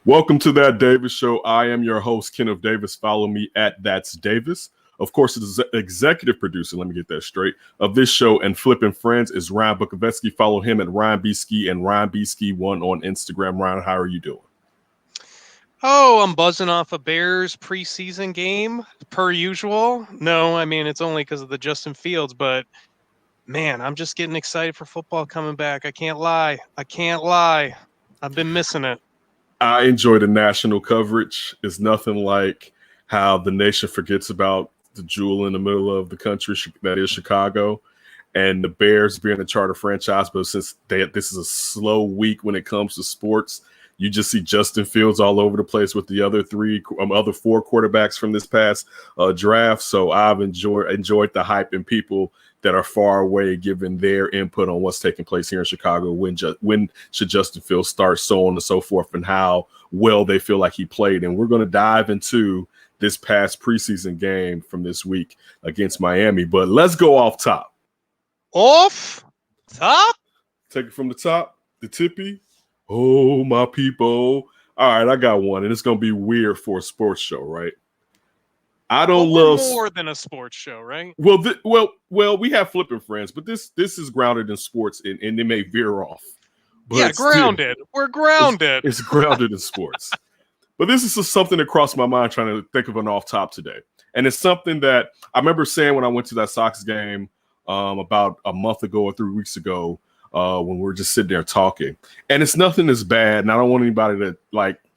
Welcome to That Davis Show. I am your host, Kenneth Davis. Follow me at That's Davis. Of course, the executive producer, let me get that straight, of this show and Flippin' Friends is Ryan Bukovetsky. Follow him at Ryan B. Ski and Ryan B. Ski 1 on Instagram. Ryan, how are you doing? Oh, I'm buzzing off a Bears preseason game, per usual. No, I mean, it's only because of the Justin Fields, but man, I'm just getting excited for football coming back. I can't lie. I've been missing it. I enjoy the national coverage. It's nothing like how the nation forgets about the jewel in the middle of the country, that is Chicago, and the Bears being a charter franchise. But since this is a slow week when it comes to sports, you just see Justin Fields all over the place with the other four quarterbacks from this past draft. So I've enjoyed the hype and people that are far away giving their input on what's taking place here in Chicago. When should Justin Fields start, so on and so forth, and how well they feel like he played. And we're going to dive into this past preseason game from this week against Miami. But let's go off top. Off top? Take it from the top, the tippy. Oh, my people. All right, I got one, and it's going to be weird for a sports show, right? I don't love more than a sports show, right? Well, we have Flippin' Friends, but this is grounded in sports, and it may veer off. But yeah, grounded. We're grounded. It's grounded in sports. But this is just something that crossed my mind trying to think of an off top today. And it's something that I remember saying when I went to that Sox game about a month ago or 3 weeks ago when we were just sitting there talking. And it's nothing as bad, and I don't want anybody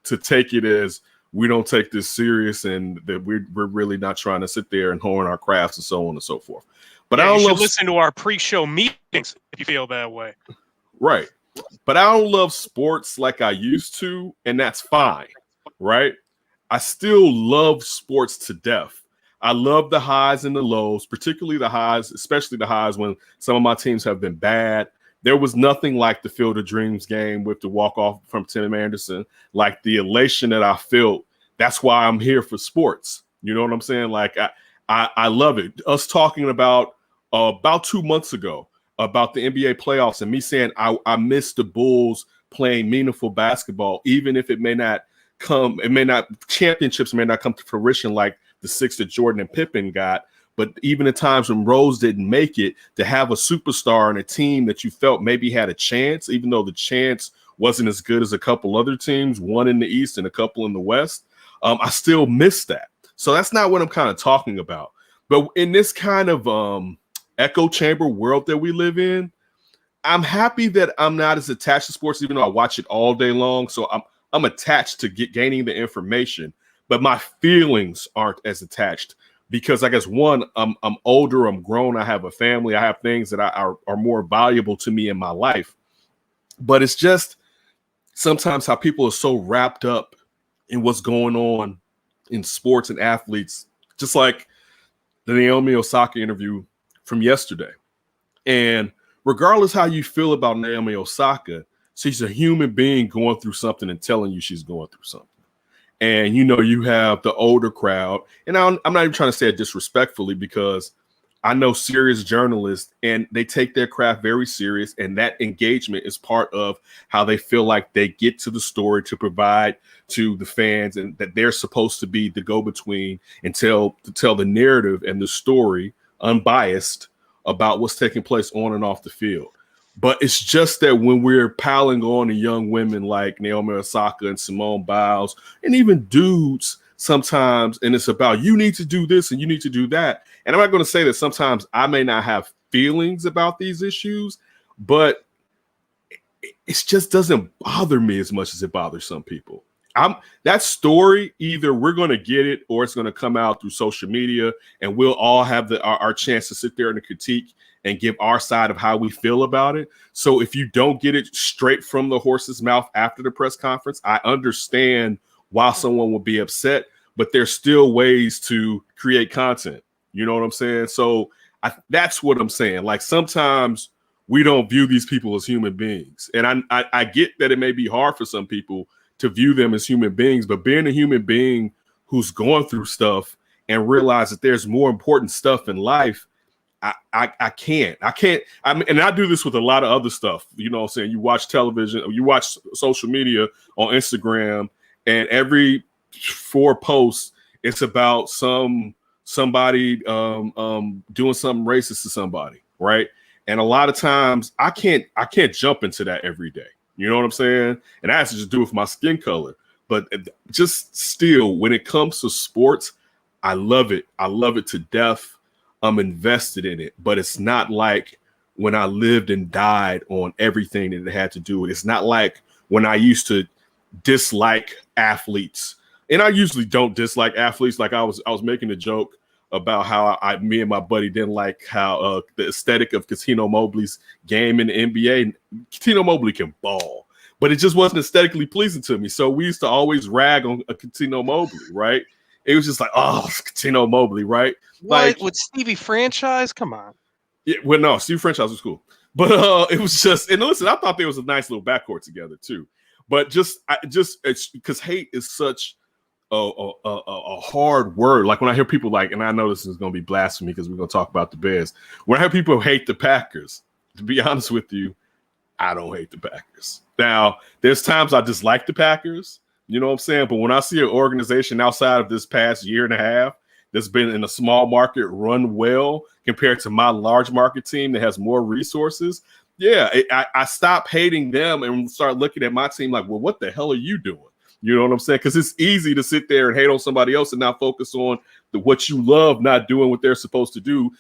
to take it as we don't take this serious and that we're really not trying to sit there and hone our crafts and so on and so forth. But yeah, I don't listen to our pre-show meetings if you feel that way. Right. But I don't love sports like I used to, and that's fine, right? I still love sports to death. I love the highs and the lows, particularly the highs, especially the highs when some of my teams have been bad. There was nothing like the Field of Dreams game with the walk-off from Tim Anderson, like the elation that I felt. That's why I'm here for sports. You know what I'm saying? Like, I love it. Us talking about 2 months ago about the NBA playoffs and me saying I miss the Bulls playing meaningful basketball, even if championships may not come to fruition like the 6 that Jordan and Pippen got. But even at times when Rose didn't make it, to have a superstar and a team that you felt maybe had a chance, even though the chance wasn't as good as a couple other teams, one in the East and a couple in the West, I still miss that. So that's not what I'm kind of talking about. But in this kind of echo chamber world that we live in, I'm happy that I'm not as attached to sports, even though I watch it all day long. So I'm attached to gaining the information, but my feelings aren't as attached. Because I guess, one, I'm older, I'm grown, I have a family, I have things that are more valuable to me in my life. But it's just sometimes how people are so wrapped up in what's going on in sports and athletes, just like the Naomi Osaka interview from yesterday. And regardless how you feel about Naomi Osaka, she's a human being going through something and telling you she's going through something. And, you have the older crowd. And I'm not even trying to say it disrespectfully, because I know serious journalists and they take their craft very serious. And that engagement is part of how they feel like they get to the story to provide to the fans, and that they're supposed to be the go-between and tell the narrative and the story unbiased about what's taking place on and off the field. But it's just that when we're piling on to young women like Naomi Osaka and Simone Biles, and even dudes sometimes, and it's about, you need to do this and you need to do that. And I'm not going to say that sometimes I may not have feelings about these issues, but it just doesn't bother me as much as it bothers some people. That story, either we're going to get it or it's going to come out through social media, and we'll all have our chance to sit there and critique and give our side of how we feel about it. So if you don't get it straight from the horse's mouth after the press conference, I understand why someone would be upset, but there's still ways to create content. You know what I'm saying? So that's what I'm saying. Like, sometimes we don't view these people as human beings. And I get that it may be hard for some people to view them as human beings, but being a human being who's going through stuff and realize that there's more important stuff in life, I can't. I mean, and I do this with a lot of other stuff. You know what I'm saying? You watch television, or you watch social media on Instagram, and every 4 posts, it's about somebody doing something racist to somebody, right? And a lot of times I can't jump into that every day. You know what I'm saying? And that has to just do with my skin color. But just still, when it comes to sports, I love it. I love it to death. I'm invested in it. But it's not like when I lived and died on everything that it had to do with. It's not like when I used to dislike athletes. And I usually don't dislike athletes. Like I was making a joke about how me and my buddy didn't like how the aesthetic of Cuttino Mobley's game in the NBA. Cuttino Mobley can ball, but it just wasn't aesthetically pleasing to me. So we used to always rag on a Cuttino Mobley, right? It was just like, oh, Cuttino Mobley, right? What, like with Stevie Franchise? Come on. Yeah, well, no, Stevie Franchise was cool, but it was just. And listen, I thought there was a nice little backcourt together too, but it's because hate is such a hard word. Like when I hear people like, and I know this is going to be blasphemy because we're going to talk about the Bears. When I hear people hate the Packers, to be honest with you, I don't hate the Packers. Now, there's times I dislike the Packers, you know what I'm saying? But when I see an organization outside of this past year and a half that's been in a small market run well compared to my large market team that has more resources, yeah, I stop hating them and start looking at my team like, well, what the hell are you doing? You know what I'm saying? Because it's easy to sit there and hate on somebody else and not focus on what you love not doing what they're supposed to do,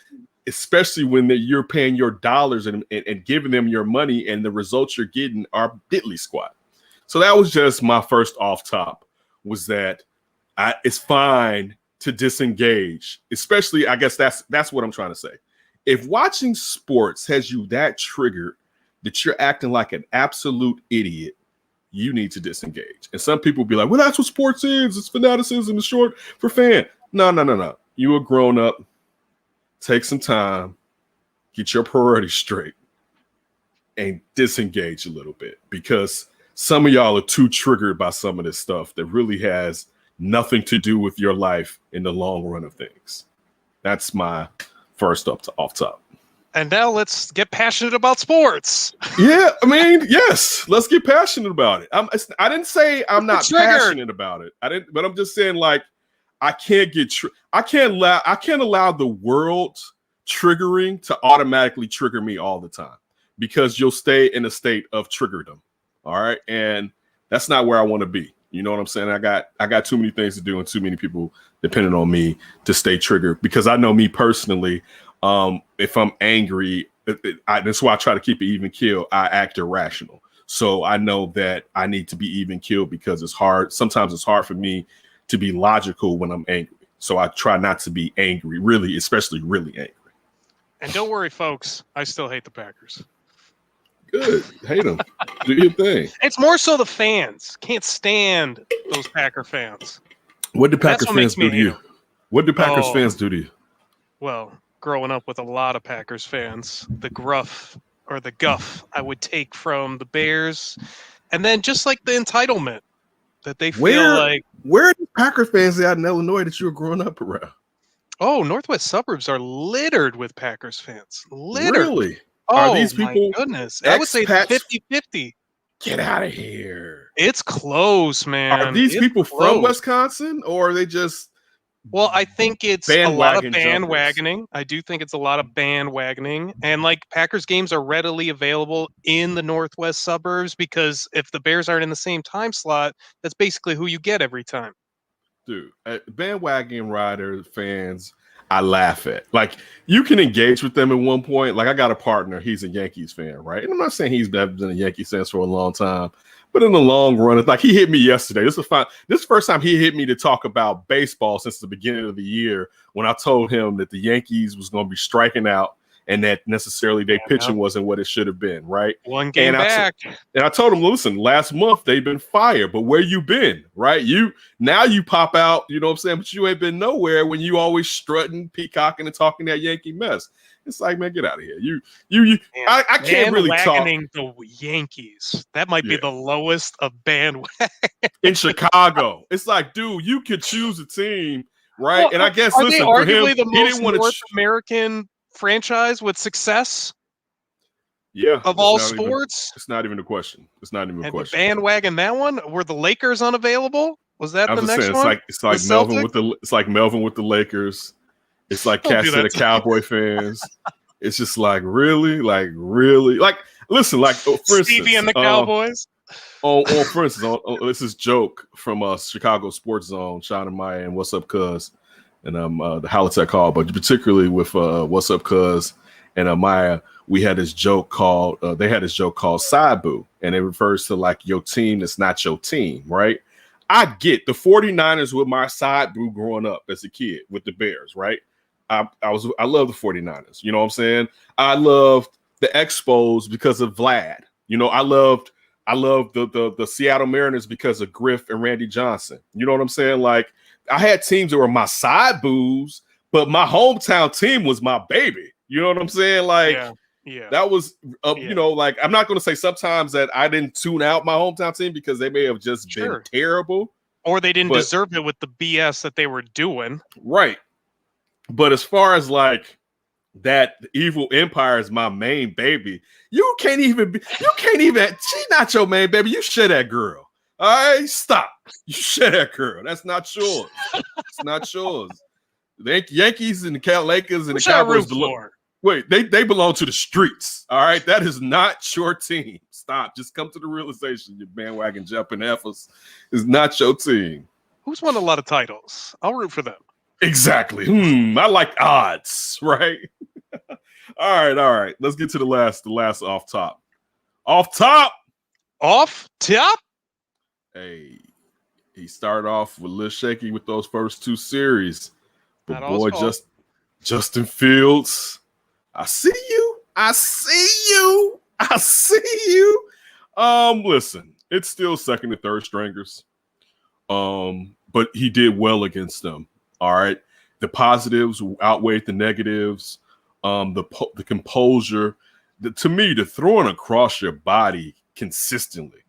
especially when you're paying your dollars and giving them your money and the results you're getting are diddly squat. So that was just my first off top, was that it's fine to disengage, especially, I guess that's what I'm trying to say. If watching sports has you that triggered that you're acting like an absolute idiot, you need to disengage. And some people be like, well, that's what sports is. It's fanaticism. It's short for fan. No. You a grown up. Take some time. Get your priorities straight. And disengage a little bit. Because some of y'all are too triggered by some of this stuff that really has nothing to do with your life in the long run of things. That's my first off top. And now let's get passionate about sports. Yeah, I mean, yes, let's get passionate about it. I didn't say I'm not passionate about it. But I'm just saying, like, I can't allow the world triggering to automatically trigger me all the time, because you'll stay in a state of triggerdom. All right, and that's not where I want to be. You know what I'm saying? I got too many things to do and too many people depending on me to stay triggered, because I know me personally. If I'm angry, that's why I try to keep it even keel. I act irrational. So I know that I need to be even keeled because it's hard. Sometimes it's hard for me to be logical when I'm angry. So I try not to be angry, really, especially really angry. And don't worry, folks. I still hate the Packers. Good. Hate them. Do your thing. It's more so the fans. Can't stand those Packer fans. What do Packers fans do to you? What do Packers fans do to you? Well, growing up with a lot of Packers fans, the guff I would take from the Bears, and then just like the entitlement that they feel like. Where are the Packer fans out in Illinois that you were growing up around? Oh, Northwest suburbs are littered with Packers fans. Littered. Really? Oh, are these people? My goodness. I would say 50-50. Get out of here. It's close, man. Are these people from Wisconsin, or are they just... Well, I think it's a lot of bandwagoning. I do think it's a lot of bandwagoning. And like Packers games are readily available in the Northwest suburbs, because if the Bears aren't in the same time slot, that's basically who you get every time. Dude, bandwagon rider fans, I laugh at. Like, you can engage with them at one point. Like, I got a partner, he's a Yankees fan, right? And I'm not saying he's been a Yankees fan for a long time, but in the long run, it's like he hit me yesterday. This is the first time he hit me to talk about baseball since the beginning of the year, when I told him that the Yankees was going to be striking out and that necessarily their pitching wasn't what it should have been, right? One game back. And I told him, listen, last month they've been fired, but where you been, right? Now you pop out, you know what I'm saying? But you ain't been nowhere when you always strutting, peacocking, and talking that Yankee mess. It's like, man, get out of here. I can't really talk. The Yankees. That might be the lowest of bandwagon. In Chicago. It's like, dude, you could choose a team, right? Well, and I guess, are listen, they for arguably him, the he most didn't want North American franchise with success? Yeah, of all sports. It's not even a question. It's not even a And you question. bandwagon that one? Were the Lakers unavailable? Was that I was the just next saying, one? it's like Melvin with the Lakers. It's like Don't do cats to that the to Cowboy fans. It's just like really. Listen, for Stevie instance, and the Cowboys. for instance, this is joke from Chicago Sports Zone, Sean and Maya, and What's Up Cuz, and the Halitech Call, but particularly with What's Up Cuz and Maya, we had this joke called they had this joke called Side Boo, and it refers to like your team that's not your team, right? I get the 49ers with my side boo growing up as a kid with the Bears, right? I love the 49ers. You know what I'm saying? I loved the Expos because of Vlad. You know, I loved the Seattle Mariners because of Griff and Randy Johnson. You know what I'm saying? Like I had teams that were my side boos, but my hometown team was my baby. You know what I'm saying? Like that was, you know, like I'm not going to say sometimes that I didn't tune out my hometown team because they may have just been terrible. Or they didn't deserve it with the BS that they were doing. Right. But as far as like that evil empire is my main baby, you can't even, she's not your main baby. You share that girl. All right, stop. You share that girl. That's not yours. It's not yours. The Yankees and the Lakers and the Cowboys wait, they belong to the streets. All right, that is not your team. Stop. Just come to the realization your bandwagon jumping efforts is not your team. Who's won a lot of titles? I'll root for them. Exactly. I like odds, right? All right. Let's get to the last off top. Off top. Hey, he started off with a little shaky with those first two series. But boy, Justin Fields, I see you. Listen, it's still second and third stringers. But he did well against them. All right. The positives outweighed the negatives. The composure. To me, the throwing across your body consistently.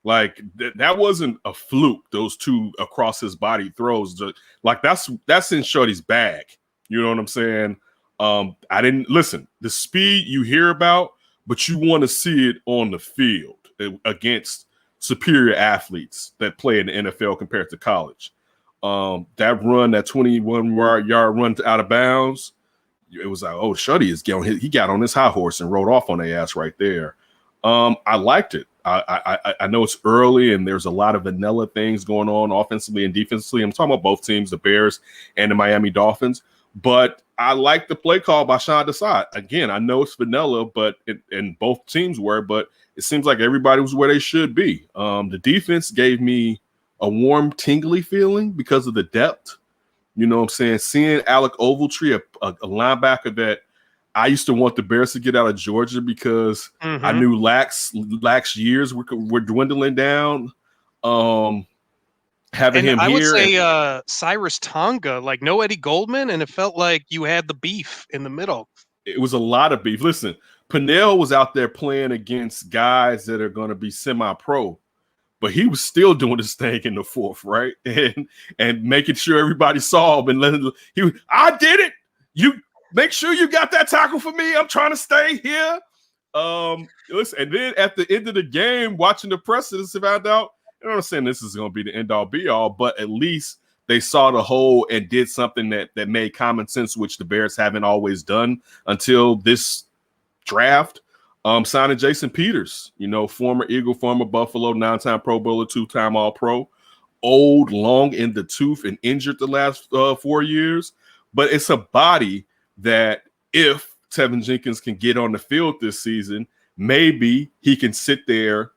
Like that wasn't a fluke. Those two across his body throws, like that's in Shorty's bag. You know what I'm saying? I didn't listen. The speed you hear about, but you want to see it on the field against superior athletes that play in the NFL compared to college. That run, that 21-yard run out of bounds, it was like, oh, Shorty he got on his high horse and rode off on their ass right there. I liked it. I know it's early and there's a lot of vanilla things going on offensively and defensively. I'm talking about both teams, the Bears and the Miami Dolphins. But I like the play call by Sean Desai. Again, I know it's vanilla, but and both teams were, but it seems like everybody was where they should be. The defense gave me a warm, tingly feeling because of the depth. You know what I'm saying? Seeing Alec Ogletree, a linebacker that I used to want the Bears to get out of Georgia because I knew lax years were dwindling down. Having him I here, would say Cyrus Tonga, like no Eddie Goldman, and it felt like you had the beef in the middle. It was a lot of beef. Listen, Pennell was out there playing against guys that are going to be semi-pro, but he was still doing his thing in the fourth, right? And making sure everybody saw him and I did it. You make sure you got that tackle for me. I'm trying to stay here. Listen, and then at the end of the game, watching the press, found out. I'm not saying this is going to be the end-all be-all, but at least they saw the hole and did something that made common sense, which the Bears haven't always done until this draft. Signing Jason Peters, you know, former Eagle, former Buffalo, 9-time Pro Bowler, 2-time All-Pro, old, long in the tooth, and injured the last 4 years. But it's a body that if Tevin Jenkins can get on the field this season, maybe he can sit there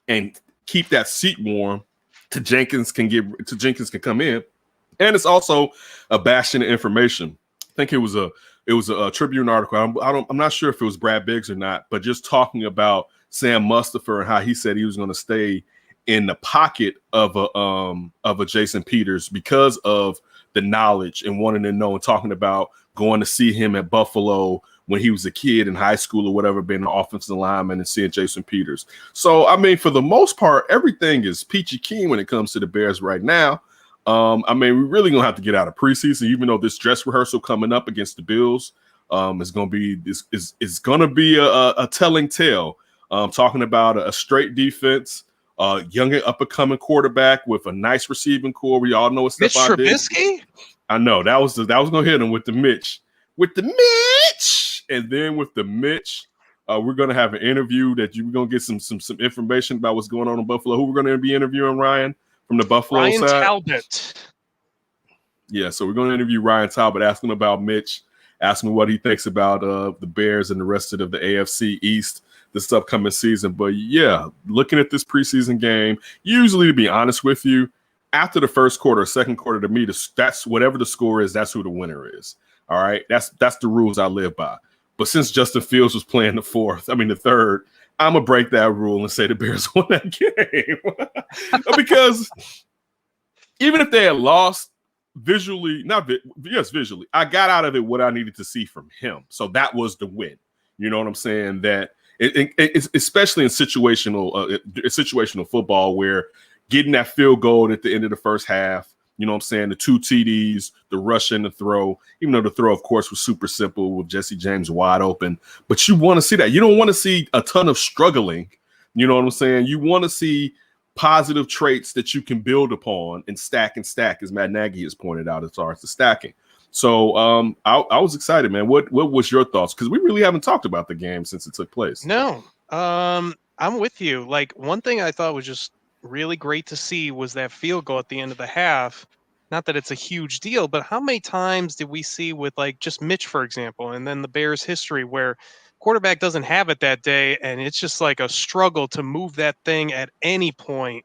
and keep that seat warm to Jenkins can come in. And it's also a bastion of information. I think it was a Tribune article. I'm not sure if it was Brad Biggs or not, but just talking about Sam Mustipher and how he said he was going to stay in the pocket of a Jason Peters because of the knowledge and wanting to know and talking about going to see him at Buffalo when he was a kid in high school or whatever, being an offensive lineman and seeing Jason Peters. So, I mean, for the most part, everything is peachy keen when it comes to the Bears right now. I mean, we're really going to have to get out of preseason, even though this dress rehearsal coming up against the Bills is going to be is going to be a telling tale. Talking about a straight defense, young and up-and-coming quarterback with a nice receiving core. We all know what Mitch Stephon Diggs. Trubisky? I know that was going to hit him with the Mitch, and then with the Mitch. We're going to have an interview that we're going to get some information about what's going on in Buffalo. Who we're going to be interviewing, Ryan, from the Buffalo Ryan side? Talbot. Yeah, so we're going to interview Ryan Talbot, ask him about Mitch, ask him what he thinks about the Bears and the rest of the AFC East this upcoming season. But, yeah, looking at this preseason game, usually, to be honest with you, after the first quarter or second quarter, to me, that's whatever the score is, that's who the winner is. All right? That's the rules I live by. But since Justin Fields was playing the third, I'm going to break that rule and say the Bears won that game. Because even if they had lost visually, visually, I got out of it what I needed to see from him. So that was the win. You know what I'm saying? That it's especially in situational football where getting that field goal at the end of the first half, you know what I'm saying? The 2 TDs, the rush and the throw, even though the throw, of course, was super simple with Jesse James wide open. But you want to see that. You don't want to see a ton of struggling. You know what I'm saying? You want to see positive traits that you can build upon and stack, as Matt Nagy has pointed out as far as the stacking. So I was excited, man. What was your thoughts? Because we really haven't talked about the game since it took place. No, I'm with you. Like, one thing I thought was just really great to see was that field goal at the end of the half. Not that it's a huge deal, but how many times did we see with, like, just Mitch, for example, and then the Bears history where quarterback doesn't have it that day and it's just like a struggle to move that thing at any point,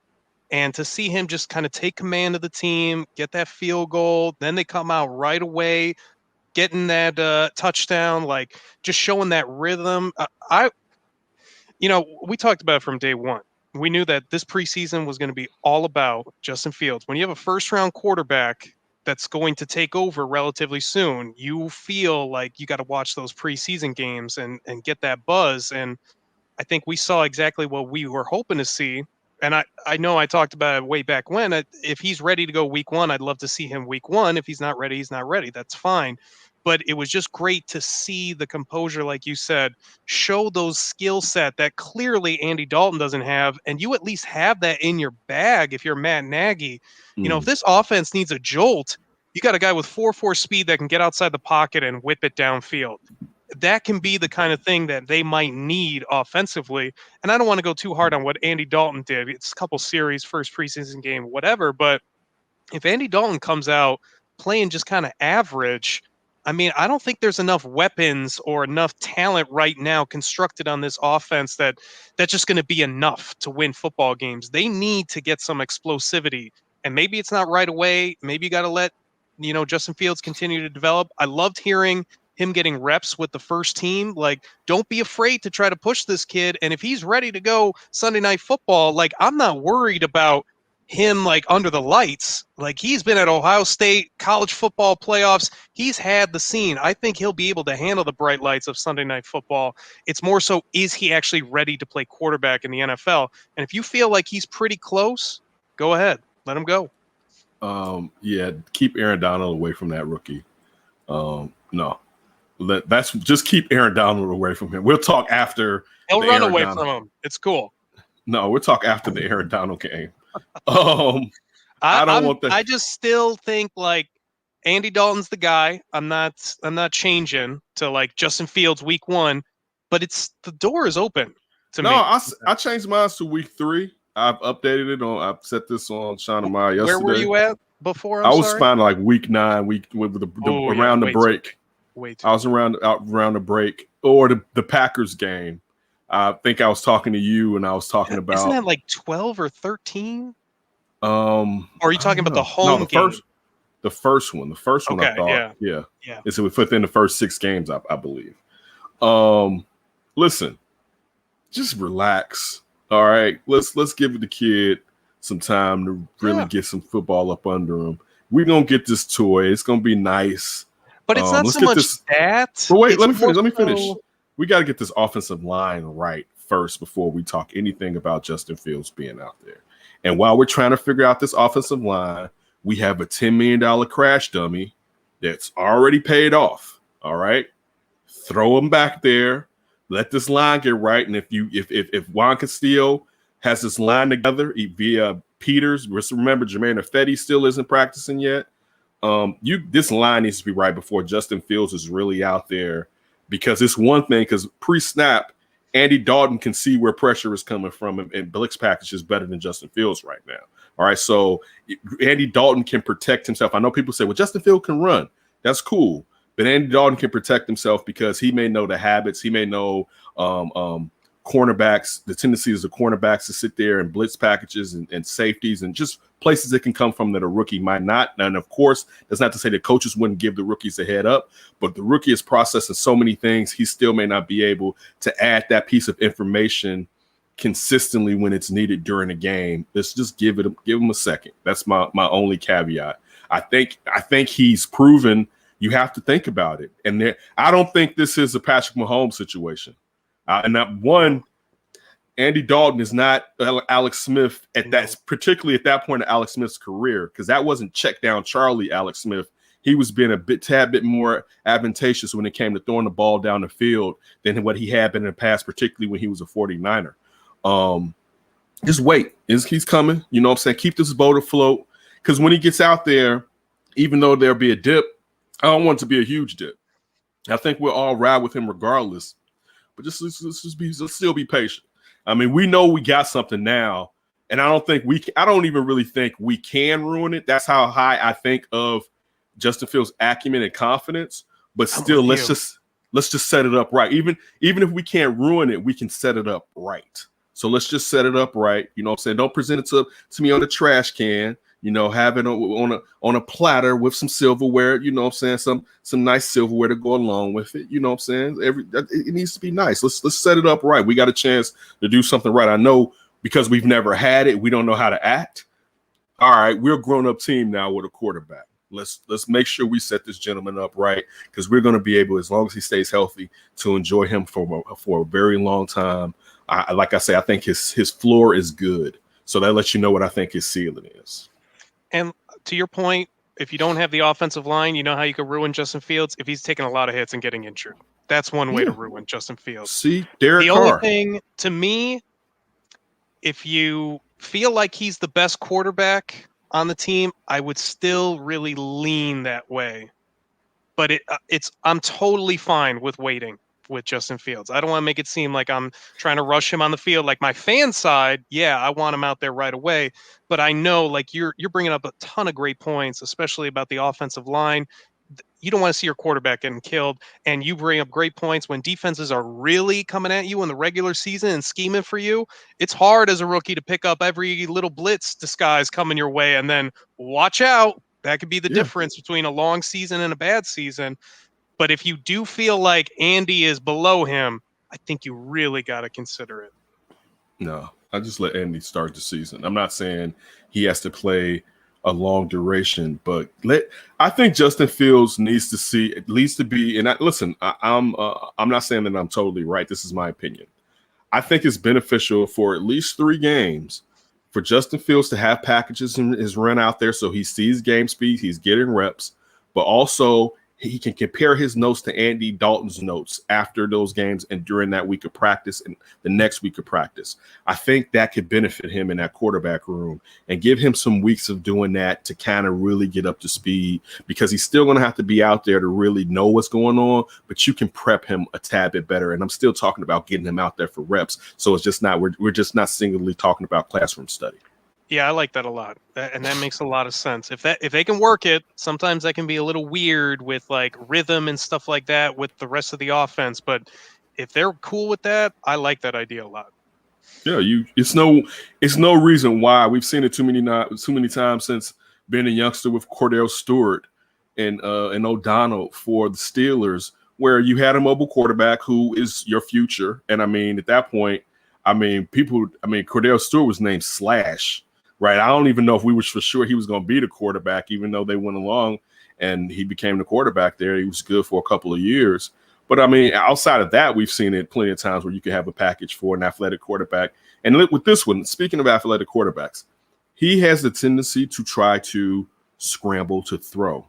and to see him just kind of take command of the team, get that field goal, then they come out right away, getting that touchdown, like just showing that rhythm. We talked about it from day one. We knew that this preseason was going to be all about Justin Fields. When you have a first-round quarterback that's going to take over relatively soon, you feel like you got to watch those preseason games and get that buzz. And I think we saw exactly what we were hoping to see. And I know I talked about it way back when. If he's ready to go week one, I'd love to see him week one. If he's not ready, he's not ready. That's fine. But it was just great to see the composure, like you said, show those skill set that clearly Andy Dalton doesn't have. And you at least have that in your bag if you're Matt Nagy. If this offense needs a jolt, you got a guy with 4.4 speed that can get outside the pocket and whip it downfield. That can be the kind of thing that they might need offensively. And I don't want to go too hard on what Andy Dalton did. It's a couple series, first preseason game, whatever. But if Andy Dalton comes out playing just kind of average, I mean, I don't think there's enough weapons or enough talent right now constructed on this offense that's just going to be enough to win football games. They need to get some explosivity. And maybe it's not right away. Maybe you got to let, Justin Fields continue to develop. I loved hearing him getting reps with the first team. Like, don't be afraid to try to push this kid. And if he's ready to go Sunday Night Football, like, I'm not worried about him like under the lights. Like, he's been at Ohio State college football playoffs. He's had the scene. I think he'll be able to handle the bright lights of Sunday Night Football. It's more so, is he actually ready to play quarterback in the NFL? And if you feel like he's pretty close, go ahead, let him go. Keep Aaron Donald away from that rookie. No, that's just keep Aaron Donald away from him. We'll talk after. He'll run away from him. It's cool. No, we'll talk after the Aaron Donald game. I don't want that. I just still think like Andy Dalton's the guy. I'm not changing to like Justin Fields week one, but the door is open to me. No, I changed mine to week 3. I've updated it I've set this on Sean and Maya yesterday. Where were you at before? I was fine like week 9, with around the break. I was around the break or the Packers game. I think I was talking to you and I was talking about. Isn't that like 12 or 13? Or are you talking about the home game? The first one. The first one, I thought. Yeah. It's within the first 6 games, I believe. Listen, just relax. All right. Let's give the kid some time to really get some football up under him. We're gonna get this toy. It's gonna be nice. But it's not so much that. But wait, let me finish. We got to get this offensive line right first before we talk anything about Justin Fields being out there. And while we're trying to figure out this offensive line, we have a $10 million crash dummy that's already paid off. All right. throw him back there, let this line get right. And if Juan Castillo has this line together via Peters, remember Jermaine Ifedi still isn't practicing yet. This line needs to be right before Justin Fields is really out there, because it's one thing, because pre-snap, Andy Dalton can see where pressure is coming from, and blitz package is better than Justin Fields right now. All right, so Andy Dalton can protect himself. I know people say, well, Justin Fields can run. That's cool. But Andy Dalton can protect himself because he may know the habits. He may know cornerbacks, the tendencies of cornerbacks to sit there and blitz packages and safeties and just places that can come from that a rookie might not. And of course, that's not to say that coaches wouldn't give the rookies a head up, but the rookie is processing so many things, he still may not be able to add that piece of information consistently when it's needed during a game. Let's just give him a second. That's my only caveat. I think he's proven. You have to think about it. And I don't think this is a Patrick Mahomes situation. And that one, Andy Dalton is not Alex Smith particularly at that point of Alex Smith's career, because that wasn't check down Charlie Alex Smith. He was being tad bit more advantageous when it came to throwing the ball down the field than what he had been in the past, particularly when he was a 49er. Just wait. He's coming. You know what I'm saying? Keep this boat afloat, because when he gets out there, even though there'll be a dip, I don't want it to be a huge dip. I think we'll all ride with him regardless. But let's still be patient. I mean, we know we got something now, and I don't even really think we can ruin it. That's how high I think of Justin Fields' acumen and confidence. But still, let's just set it up right. Even if we can't ruin it, we can set it up right. So let's just set it up right. You know what I'm saying? Don't present it to me on a trash can. You know, have it on a platter with some silverware, you know what I'm saying? Some nice silverware to go along with it. You know what I'm saying? It needs to be nice. Let's set it up right. We got a chance to do something right. I know, because we've never had it, we don't know how to act. All right, we're a grown-up team now with a quarterback. Let's make sure we set this gentleman up right, because we're going to be able, as long as he stays healthy, to enjoy him for a very long time. Like I say, I think his floor is good. So that lets you know what I think his ceiling is. And to your point, if you don't have the offensive line, you know how you could ruin Justin Fields? If he's taking a lot of hits and getting injured. That's one way to ruin Justin Fields. See, Derek Carr. The only thing, to me, if you feel like he's the best quarterback on the team, I would still really lean that way. But I'm totally fine with waiting with Justin Fields. I don't want to make it seem like I'm trying to rush him on the field. Like my fan side, yeah, I want him out there right away. But I know, like, you're bringing up a ton of great points, especially about the offensive line. You don't want to see your quarterback getting killed. And you bring up great points when defenses are really coming at you in the regular season and scheming for you. It's hard as a rookie to pick up every little blitz disguise coming your way. And then watch out. That could be the difference between a long season and a bad season. But if you do feel like Andy is below him, I think you really got to consider it. No, I just let Andy start the season. I'm not saying he has to play a long duration, but I think Justin Fields needs to be. And I'm not saying that I'm totally right. This is my opinion. I think it's beneficial for at least 3 games for Justin Fields to have packages in his run out there, so he sees game speed, he's getting reps, but also he can compare his notes to Andy Dalton's notes after those games and during that week of practice and the next week of practice. I think that could benefit him in that quarterback room and give him some weeks of doing that to kind of really get up to speed, because he's still going to have to be out there to really know what's going on, but you can prep him a tad bit better. And I'm still talking about getting him out there for reps. So it's just not, we're just not singly talking about classroom study. Yeah, I like that a lot, and that makes a lot of sense. If they can work it, sometimes that can be a little weird with like rhythm and stuff like that with the rest of the offense. But if they're cool with that, I like that idea a lot. Yeah, it's no reason why. We've seen it too many times since being a youngster with Cordell Stewart and O'Donnell for the Steelers, where you had a mobile quarterback who is your future. And I mean, at that point, Cordell Stewart was named Slash. Right, I don't even know if we were for sure he was going to be the quarterback, even though they went along and he became the quarterback there. He was good for a couple of years. But, I mean, outside of that, we've seen it plenty of times where you can have a package for an athletic quarterback. And with this one, speaking of athletic quarterbacks, he has the tendency to try to scramble to throw.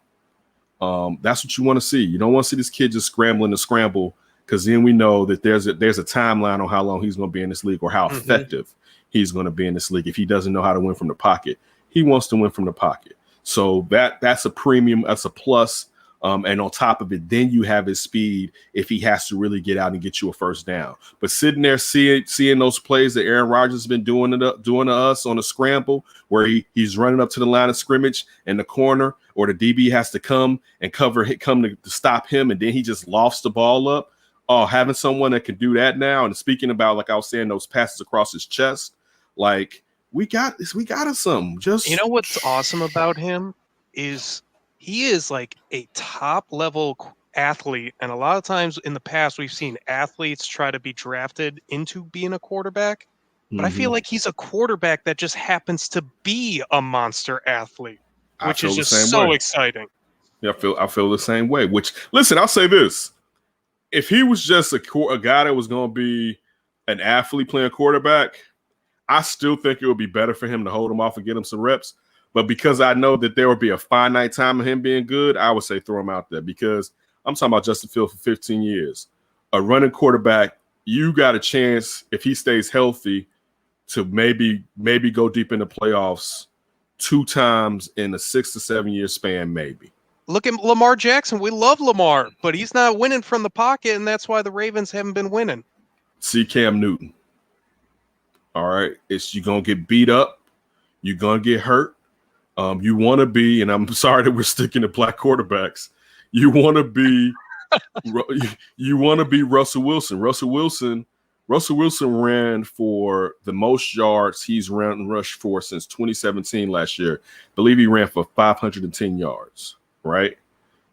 That's what you want to see. You don't want to see this kid just scrambling to scramble, because then we know that there's a timeline on how long he's going to be in this league or how effective he's going to be in this league. If he doesn't know how to win from the pocket, he wants to win from the pocket. So that's a premium. That's a plus. And on top of it, then you have his speed if he has to really get out and get you a first down. But sitting there seeing those plays that Aaron Rodgers has been doing to us on a scramble, where he's running up to the line of scrimmage in the corner, or the DB has to come and come to stop him, and then he just lofts the ball up. Oh, having someone that can do that now, and speaking about, like I was saying, those passes across his chest, like we got us something. Just, you know what's awesome about him is he is like a top level athlete. And a lot of times in the past, we've seen athletes try to be drafted into being a quarterback. But I feel like he's a quarterback that just happens to be a monster athlete, which is just so exciting. Yeah, I feel the same way. Which, listen, I'll say this. If he was just a guy that was going to be an athlete playing quarterback, I still think it would be better for him to hold him off and get him some reps. But because I know that there will be a finite time of him being good, I would say throw him out there, because I'm talking about Justin Fields for 15 years. A running quarterback, you got a chance, if he stays healthy, to maybe go deep in the playoffs 2 times in a 6 to 7 year span, maybe. Look at Lamar Jackson. We love Lamar, but he's not winning from the pocket, and that's why the Ravens haven't been winning. See Cam Newton. All right, you're going to get beat up. You're going to get hurt. You want to be, and I'm sorry that we're sticking to black quarterbacks. You want to be Russell Wilson. Russell Wilson ran for the most yards he's rushed for since 2017 last year. I believe he ran for 510 yards, right?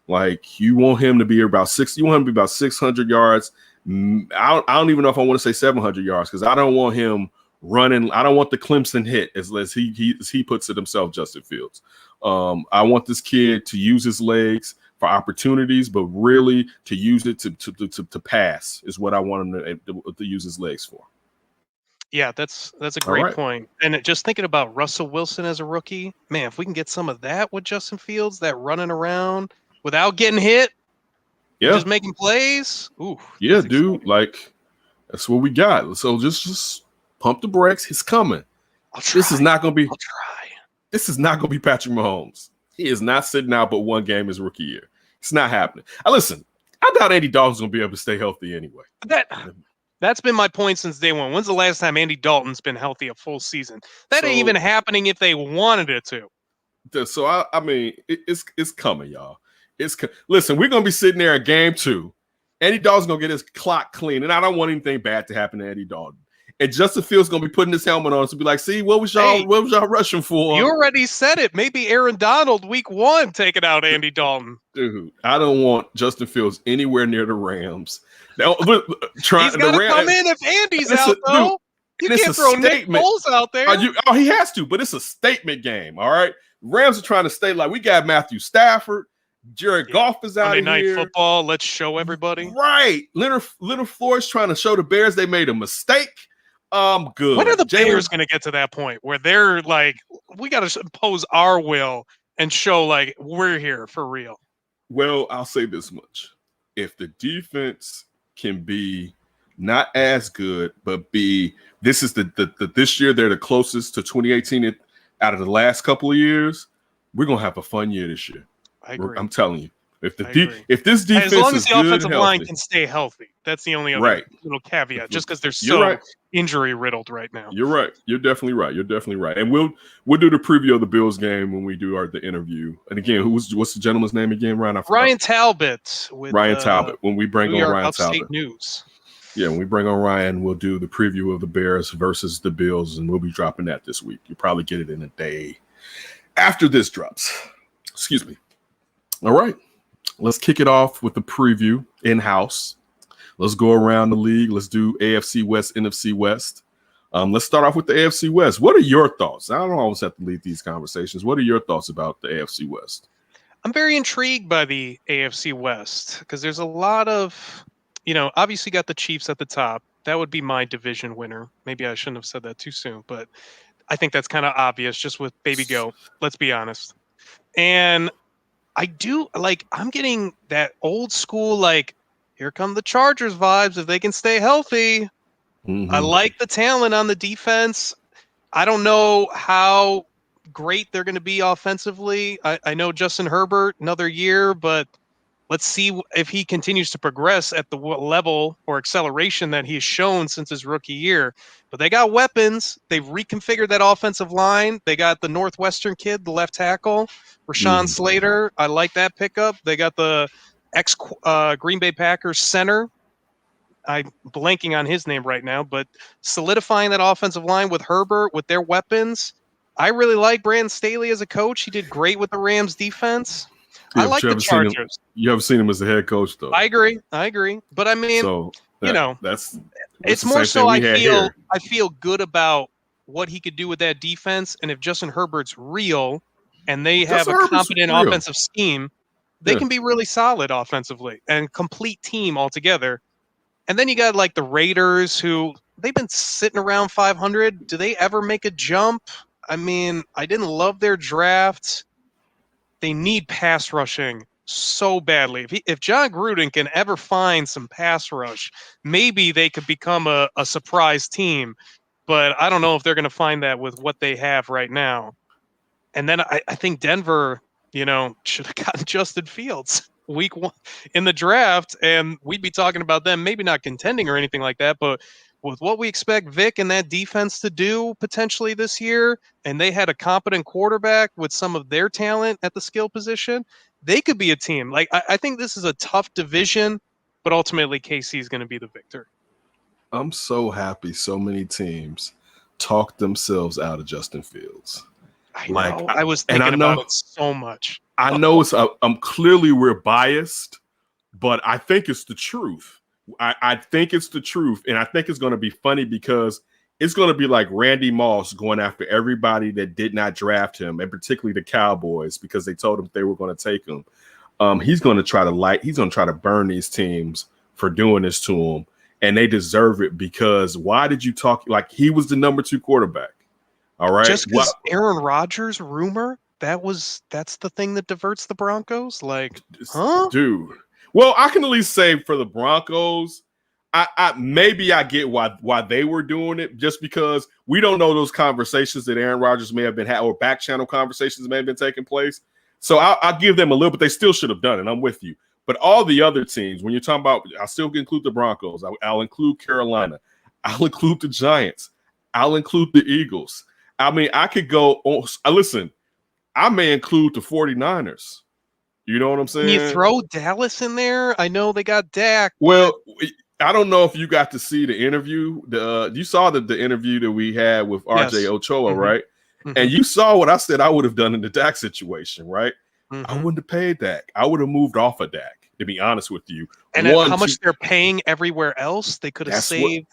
Like, you want him to be about 600 yards. I don't even know if I want to say 700 yards, because I don't want him running. I don't want the Clemson hit, as he puts it himself, Justin Fields. I want this kid to use his legs for opportunities, but really to use it to pass is what I want him to use his legs for. Yeah, that's a great point. And just thinking about Russell Wilson as a rookie, man, if we can get some of that with Justin Fields, that running around without getting hit, just making plays. Ooh, yeah, dude, exciting. Like, that's what we got. So just pump the brakes. He's coming. This is not going to be. I'll try. This is not going to be Patrick Mahomes. He is not sitting out but one game his rookie year. It's not happening. Listen, I doubt Andy Dalton's going to be able to stay healthy anyway. That's been my point since day one. When's the last time Andy Dalton's been healthy a full season? That ain't even happening if they wanted it to. So I mean, it's coming, y'all. Listen, we're going to be sitting there in game 2. Andy Dalton's going to get his clock clean, and I don't want anything bad to happen to Andy Dalton. And Justin Fields going to be putting his helmet on to be like, see, what was y'all rushing for? You already said it. Maybe Aaron Donald week 1 taking out Andy Dalton. Dude, I don't want Justin Fields anywhere near the Rams. Now, he's got to come in if Andy's out, though. Dude, you can't throw Nick Foles out there. He has to, but it's a statement game, all right? Rams are trying to stay like, we got Matthew Stafford. Jared Goff is out Monday here. Night Football, let's show everybody. Right. Leonard Floyd's trying to show the Bears they made a mistake. Good. When are the Bears going to get to that point where they're like, we got to impose our will and show like we're here for real? Well, I'll say this much. If the defense can be not as good, but this is this year they're the closest to 2018 out of the last couple of years, we're going to have a fun year this year. I agree. I'm telling you. If this defense, as long as the good, offensive healthy, line can stay healthy, that's the only other little caveat. Just because they're so injury riddled right now. You're right. You're definitely right. And we'll do the preview of the Bills game when we do the interview. And again, what's the gentleman's name again, Ryan? Ryan Talbot. Ryan Talbot. When we bring on Ryan Talbot. News. Yeah, when we bring on Ryan, we'll do the preview of the Bears versus the Bills, and we'll be dropping that this week. You'll probably get it in a day after this drops. Excuse me. All right. Let's kick it off with the preview in-house. Let's go around the league. Let's do AFC West, NFC West. Let's start off with the AFC West. What are your thoughts? I don't always have to lead these conversations. What are your thoughts about the AFC West? I'm very intrigued by the AFC West because there's a lot of, obviously got the Chiefs at the top. That would be my division winner. Maybe I shouldn't have said that too soon, but I think that's kind of obvious just with Baby Go. Let's be honest. And I do like. I'm getting that old school like, here come the Chargers vibes if they can stay healthy. I like the talent on the defense. I don't know how great they're going to be offensively. I know Justin Herbert another year, but let's see if he continues to progress at the level or acceleration that he's shown since his rookie year. But they got weapons. They've reconfigured that offensive line. They got the Northwestern kid, the left tackle, Rashawn Slater. I like that pickup. They got the ex Green Bay Packers center. I'm blanking on his name right now, but solidifying that offensive line with Herbert, with their weapons. I really like Brandon Staley as a coach. He did great with the Rams defense. Yeah, I like the Chargers. You haven't seen him as a head coach, though. I agree. But I mean, that's it's more so I feel good about what he could do with that defense. And if Justin Herbert's real and they have a competent offensive scheme, they can be really solid offensively and complete team altogether. And then you got like the Raiders, who they've been sitting around 500. Do they ever make a jump? I mean, I didn't love their draft. They need pass rushing so badly. If John Gruden can ever find some pass rush, maybe they could become a surprise team. But I don't know if they're going to find that with what they have right now. And then I think Denver, should have gotten Justin Fields week 1 in the draft, and we'd be talking about them maybe not contending or anything like that, but with what we expect Vic and that defense to do potentially this year, and they had a competent quarterback with some of their talent at the skill position, they could be a team. Like, I think this is a tough division, but ultimately KC is going to be the victor. I'm so happy so many teams talked themselves out of Justin Fields. I know. I was thinking about it so much. I know clearly we're biased, but I think it's the truth. I think it's the truth, and I think it's going to be funny because it's going to be like Randy Moss going after everybody that did not draft him, and particularly the Cowboys, because they told him they were going to take him. He's going to try to burn these teams for doing this to him, and they deserve it because why did you talk like he was the number 2 quarterback? All right, just because Aaron Rodgers rumor. That's the thing that diverts the Broncos? Like, huh? Dude. Well, I can at least say for the Broncos, I maybe I get why they were doing it, just because we don't know those conversations that Aaron Rodgers may have been having, or back channel conversations may have been taking place. So I'll give them a little, but they still should have done it. I'm with you. But all the other teams, when you're talking about, I still include the Broncos. I'll include Carolina. I'll include the Giants. I'll include the Eagles. I mean, I could go on. Listen, I may include the 49ers. You know what I'm saying? Can you throw Dallas in there? I know they got Dak. Well, I don't know if you got to see the interview. You saw the interview that we had with RJ Ochoa, right? Mm-hmm. And you saw what I said I would have done in the Dak situation, right? Mm-hmm. I wouldn't have paid Dak. I would have moved off of Dak, to be honest with you. And how much they're paying everywhere else, they could have saved.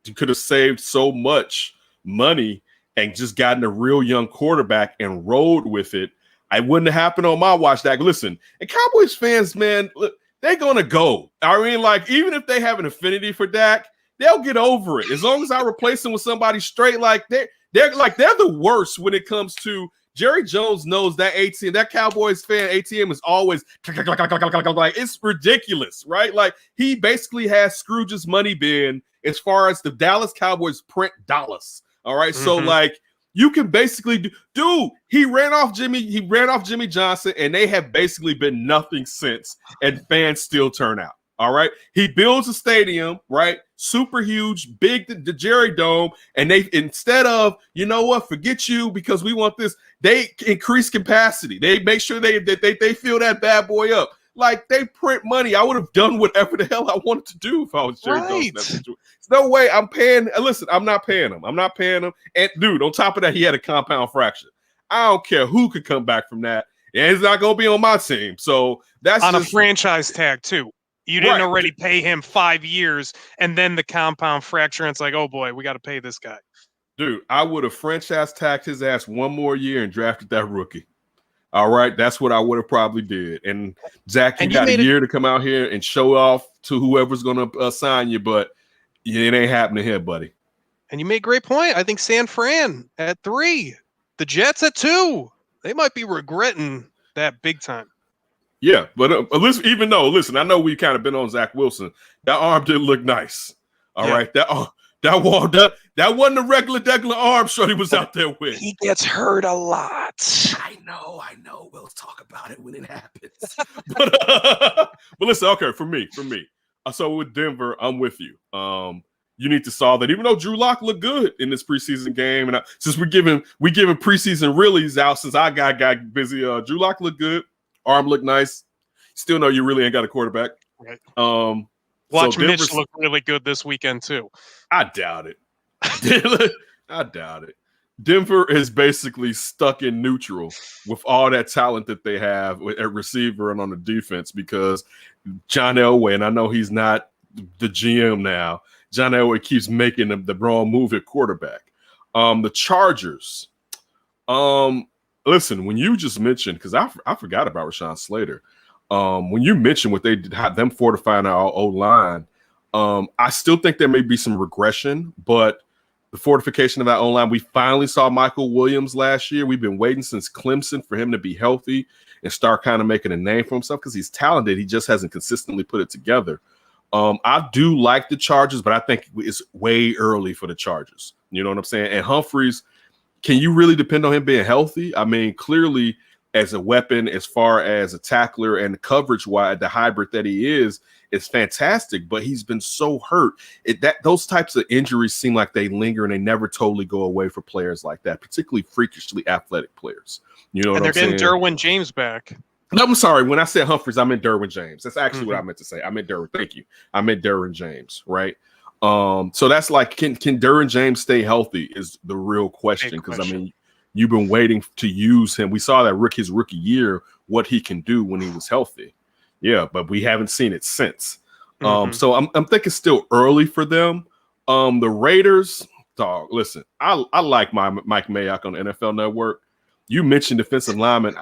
You could have saved so much money and just gotten a real young quarterback and rode with it. I wouldn't have happened on my watch, Dak. Listen, and Cowboys fans, man, look, they're going to go. I mean, like, even if they have an affinity for Dak, they'll get over it. As long as I replace him with somebody straight, like they're the worst when it comes to Jerry Jones knows that ATM, that Cowboys fan ATM is always like, it's ridiculous, right? Like, he basically has Scrooge's money bin as far as the Dallas Cowboys print dollars. All right. Mm-hmm. So like you can basically he ran off Jimmy Johnson, and they have basically been nothing since, and fans still turn out. All right. He builds a stadium, right? Super huge, big, the Jerry Dome. And they, instead of, you know what, forget you because we want this, they increase capacity. They make sure they fill that bad boy up. Like, they print money. I would have done whatever the hell I wanted to do if I was Jerry Jones in that situation. There's no way I'm paying. Listen, I'm not paying him. And dude, on top of that, he had a compound fracture. I don't care who could come back from that. And it's not going to be on my team. So that's on a franchise tag too. You didn't already pay him 5 years, and then the compound fracture, and it's like, oh boy, we got to pay this guy. Dude, I would have franchise tagged his ass one more year and drafted that rookie. All right, that's what I would have probably did. And Zach, you got a year to come out here and show off to whoever's going to sign you, but it ain't happening here, buddy. And you made a great point. I think San Fran at 3, the Jets at 2. They might be regretting that big time. Yeah, but listen, listen, I know we kind of been on Zach Wilson. That arm didn't look nice. All right, that wasn't a regular arm Shorty was out there with. He gets hurt a lot. I know. We'll talk about it when it happens. but listen, okay, for me. So with Denver, I'm with you. You need to solve that. Even though Drew Lock looked good in this preseason game, and since we're giving preseason reallys out, since I got busy, Drew Lock looked good. Arm looked nice. Still know you really ain't got a quarterback. Right. Watch Mitch look really good this weekend too. I doubt it. I doubt it. Denver is basically stuck in neutral with all that talent that they have at receiver and on the defense because John Elway, and I know he's not the GM now, John Elway keeps making the wrong move at quarterback. The Chargers. Listen, when you just mentioned, because I forgot about Rashawn Slater. When you mentioned what they did, how them fortifying our O-line, I still think there may be some regression, but the fortification of that O-line, we finally saw Michael Williams last year. We've been waiting since Clemson for him to be healthy and start kind of making a name for himself because he's talented. He just hasn't consistently put it together. I do like the Chargers, but I think it's way early for the Chargers. You know what I'm saying? And Humphreys, can you really depend on him being healthy? I mean, clearly as a weapon, as far as a tackler and coverage-wise, the hybrid that he is fantastic, but he's been so hurt. Those types of injuries seem like they linger and they never totally go away for players like that, particularly freakishly athletic players. You know what I'm saying? And they're getting Derwin James back. No, I'm sorry. When I said Humphreys, I meant Derwin James. That's actually what I meant to say. I meant Derwin. Thank you. I meant Derwin James, right? So that's like, can Derwin James stay healthy is the real question. Because, I mean, you've been waiting to use him. We saw that his rookie year, what he can do when he was healthy. Yeah, but we haven't seen it since. So I'm thinking still early for them. The Raiders, dog, listen, I like Mike Mayock on the NFL Network. You mentioned defensive lineman.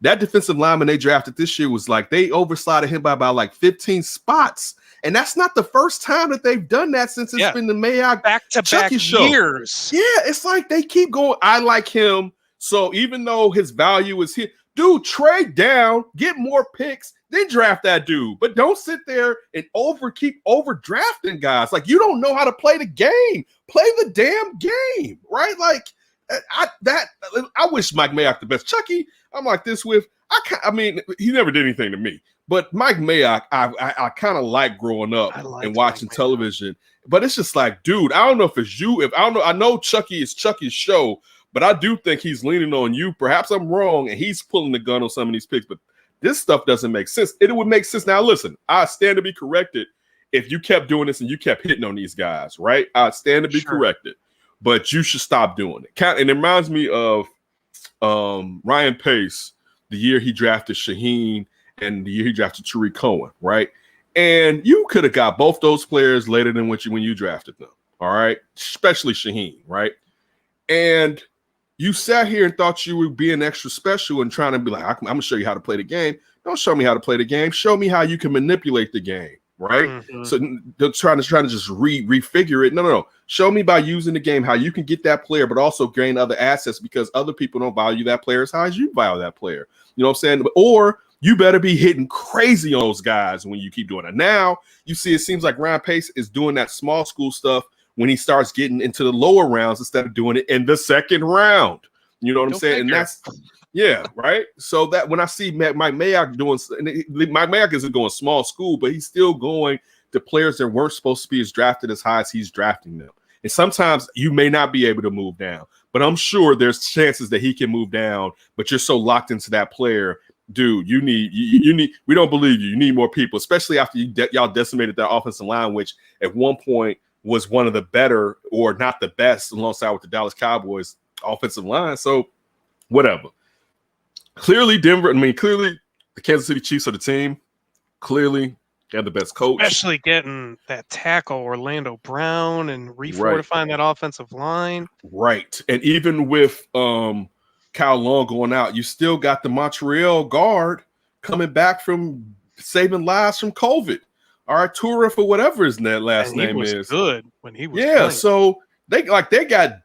That defensive lineman they drafted this year was like they overslotted him by about like 15 spots. And that's not the first time that they've done that since it's been the Mayock back-to-back years. Yeah, it's like they keep going. I like him. So even though his value is here, dude, trade down, get more picks, then draft that dude. But don't sit there and keep overdrafting guys. Like, you don't know how to play the game. Play the damn game, right? Like, I wish Mike Mayock the best. Chucky, I'm like this with. I mean, he never did anything to me. But Mike Mayock, I kind of like growing up and watching television. But it's just like, dude, I don't know if it's you. I know Chucky is Chucky's show, but I do think he's leaning on you. Perhaps I'm wrong, and he's pulling the gun on some of these picks. But this stuff doesn't make sense. It would make sense. Now, listen, I stand to be corrected if you kept doing this and you kept hitting on these guys, right? I stand to be corrected. But you should stop doing it. And it reminds me of Ryan Pace, the year he drafted Shaheen and the year he drafted Tariq Cohen, right? And you could have got both those players later than when you drafted them, all right? Especially Shaheen, right? And you sat here and thought you were being extra special and trying to be like, I'm going to show you how to play the game. Don't show me how to play the game. Show me how you can manipulate the game, right? So they're trying to just refigure it. No. Show me by using the game how you can get that player, but also gain other assets because other people don't value that player as high as you value that player. You know what I'm saying? Or you better be hitting crazy on those guys when you keep doing it. Now, you see, it seems like Ryan Pace is doing that small school stuff when he starts getting into the lower rounds instead of doing it in the second round. You know what I'm saying? And that's, yeah, right? So that when I see Mike Mayock doing, and Mike Mayock isn't going small school, but he's still going to players that weren't supposed to be as drafted as high as he's drafting them. And sometimes you may not be able to move down, but I'm sure there's chances that he can move down, but you're so locked into that player. Dude, you need, we don't believe you. You need more people, especially after y'all decimated that offensive line, which at one point was one of the better or not the best alongside with the Dallas Cowboys offensive line. So whatever. Clearly clearly the Kansas City Chiefs are the team. Clearly they have the best coach. Especially getting that tackle Orlando Brown and refortifying that offensive line. Right. And even with Kyle Long going out, you still got the Montreal guard coming back from saving lives from COVID. All right, Tura for whatever his last name is. Good when he was playing. So they got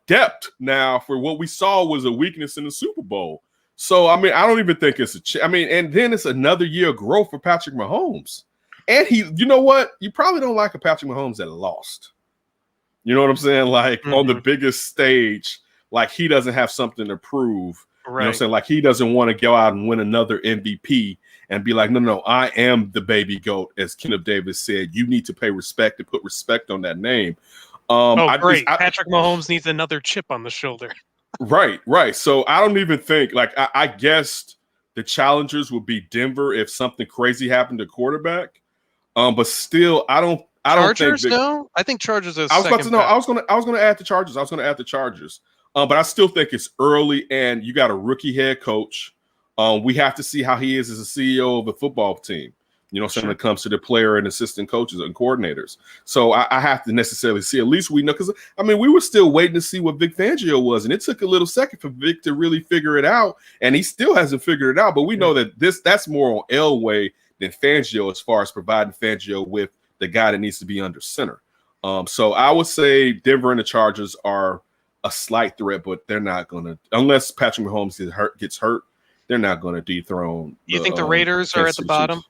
depth now for what we saw was a weakness in the Super Bowl. So, I mean, I don't even think it's and then it's another year of growth for Patrick Mahomes. And you know what? You probably don't like a Patrick Mahomes that lost. You know what I'm saying? Like on the biggest stage, like he doesn't have something to prove. Right. You know what I'm saying? Like he doesn't want to go out and win another MVP and be like, no, I am the baby GOAT, as Kenneth Davis said. You need to pay respect and put respect on that name. Great. Patrick Mahomes needs another chip on the shoulder. Right. So I don't even think I guess the challengers would be Denver if something crazy happened to quarterback. But still, I don't Chargers, think no. I think Chargers is. I was about to know. I was gonna add the Chargers. But I still think it's early, and you got a rookie head coach. We have to see how he is as a CEO of a football team. You know, when it comes to the player and assistant coaches and coordinators. So I have to necessarily see. At least we know, because we were still waiting to see what Vic Fangio was, and it took a little second for Vic to really figure it out, and he still hasn't figured it out. But we know that that's more on Elway than Fangio as far as providing Fangio with the guy that needs to be under center. So I would say Denver and the Chargers are a slight threat, but they're not going to, unless Patrick Mahomes gets hurt, they're not going to dethrone. You think the Raiders are at the bottom?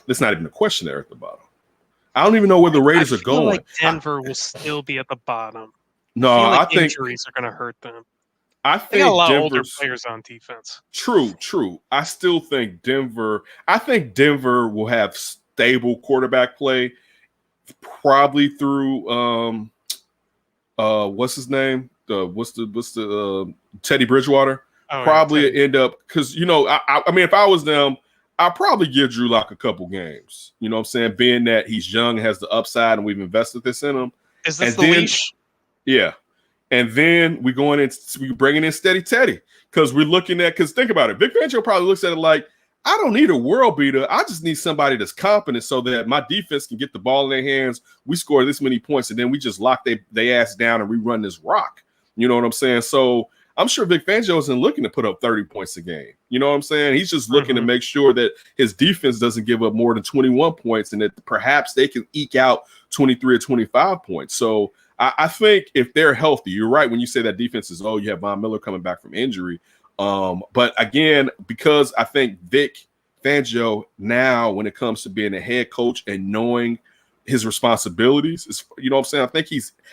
It's not even a question they're at the bottom. I don't even know where the Raiders are going. Like Denver will still be at the bottom. No, I think injuries are going to hurt them. I think they got a lot of older players on defense. True. I still think Denver. I think Denver will have stable quarterback play, probably through what's his name? What's the Teddy Bridgewater? Probably end up, because if I was them, I'll probably give Drew Lock a couple games. You know what I'm saying? Being that he's young, has the upside, and we've invested this in him. Is this the leash? Yeah. And then we bringing in Steady Teddy, because we're looking at, because think about it, Vic Fangio probably looks at it like, I don't need a world beater. I just need somebody that's competent so that my defense can get the ball in their hands. We score this many points, and then we just lock they ass down and we run this rock. You know what I'm saying? So I'm sure Vic Fangio isn't looking to put up 30 points a game. You know what I'm saying? He's just looking to make sure that his defense doesn't give up more than 21 points, and that perhaps they can eke out 23 or 25 points. So I think if they're healthy, you're right when you say that defense is, you have Von Miller coming back from injury. But again, because I think Vic Fangio now, when it comes to being a head coach and knowing his responsibilities, is, you know what I'm saying?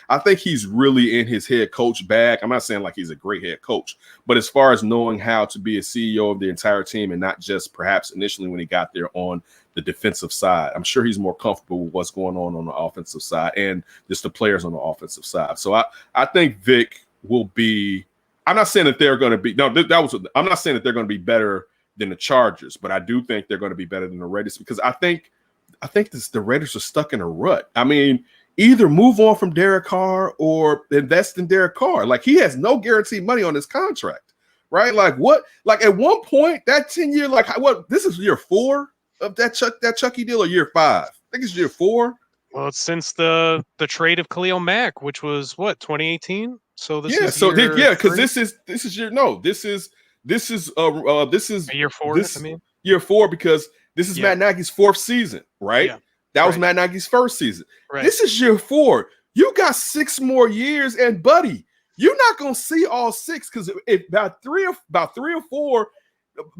I think he's really in his head coach bag. I'm not saying like he's a great head coach, but as far as knowing how to be a CEO of the entire team, and not just perhaps initially when he got there on the defensive side, I'm sure he's more comfortable with what's going on the offensive side and just the players on the offensive side. So I think Vic will be. I'm not saying that they're going to be. No, I'm not saying that they're going to be better than the Chargers, but I do think they're going to be better than the Raiders, because I think the Raiders are stuck in a rut. Either move on from Derek Carr or invest in Derek Carr. Like, he has no guaranteed money on his contract, right? Like, what? Like, at one point, that 10-year, like, what? This is year 4 of that Chucky deal, or year 5? I think it's year 4. Well, it's since the trade of Khalil Mack, which was what, 2018. So this is because this is year year 4. Year 4, because this is Matt Nagy's 4th season, right? Yeah. That was Matt Nagy's 1st season. Right. This is year 4. You got 6 more years, and buddy, you're not gonna see all 6, because if about three or four,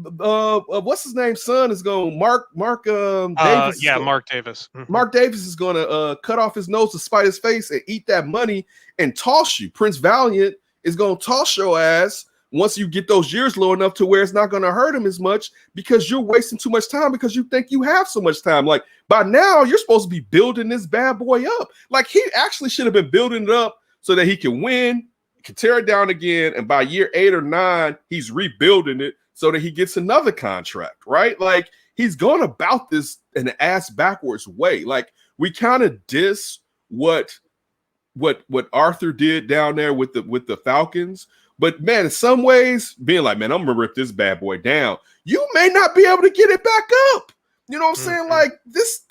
what's his name? Son is going Mark Davis. Mark Davis. Mm-hmm. Mark Davis is going to cut off his nose to spite his face and eat that money and toss you. Prince Valiant is going to toss your ass once you get those years low enough to where it's not going to hurt him as much, because you're wasting too much time because you think you have so much time. Like, by now, you're supposed to be building this bad boy up. Like, he actually should have been building it up so that he can win, can tear it down again, and by year 8 or 9, he's rebuilding it so that he gets another contract, right? Like, he's going about this in an ass backwards way. Like, we kind of diss what Arthur did down there with the Falcons. But, man, in some ways, being like, man, I'm going to rip this bad boy down, you may not be able to get it back up. You know what I'm saying? Like, this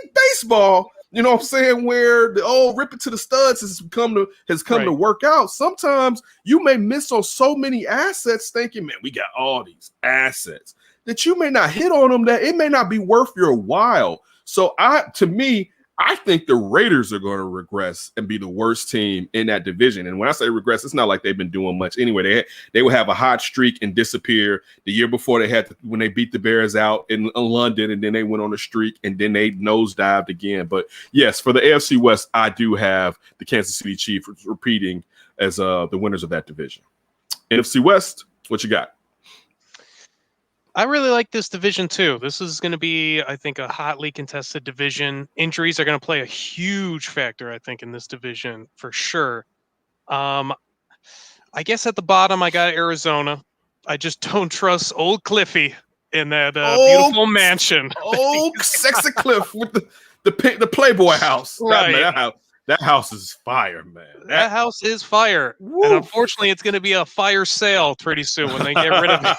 ain't baseball. You know what I'm saying? Where the old rip it to the studs has come to work out. Sometimes you may miss on so many assets thinking, man, we got all these assets, that you may not hit on them, that it may not be worth your while. So I I think the Raiders are going to regress and be the worst team in that division. And when I say regress, it's not like they've been doing much anyway. They will have a hot streak and disappear. The year before when they beat the Bears out in London, and then they went on a streak, and then they nosedived again. But yes, for the AFC West, I do have the Kansas City Chiefs repeating as the winners of that division. NFC West, what you got? I really like this division too. This is going to be, I think, a hotly contested division. Injuries are going to play a huge factor, I think, in this division for sure. I guess at the bottom, I got Arizona. I just don't trust old Cliffy in that beautiful mansion. Oh, sexy Cliff with the Playboy house. Right. That house is fire, man. That house is fire. Woo. And unfortunately, it's going to be a fire sale pretty soon when they get rid of him.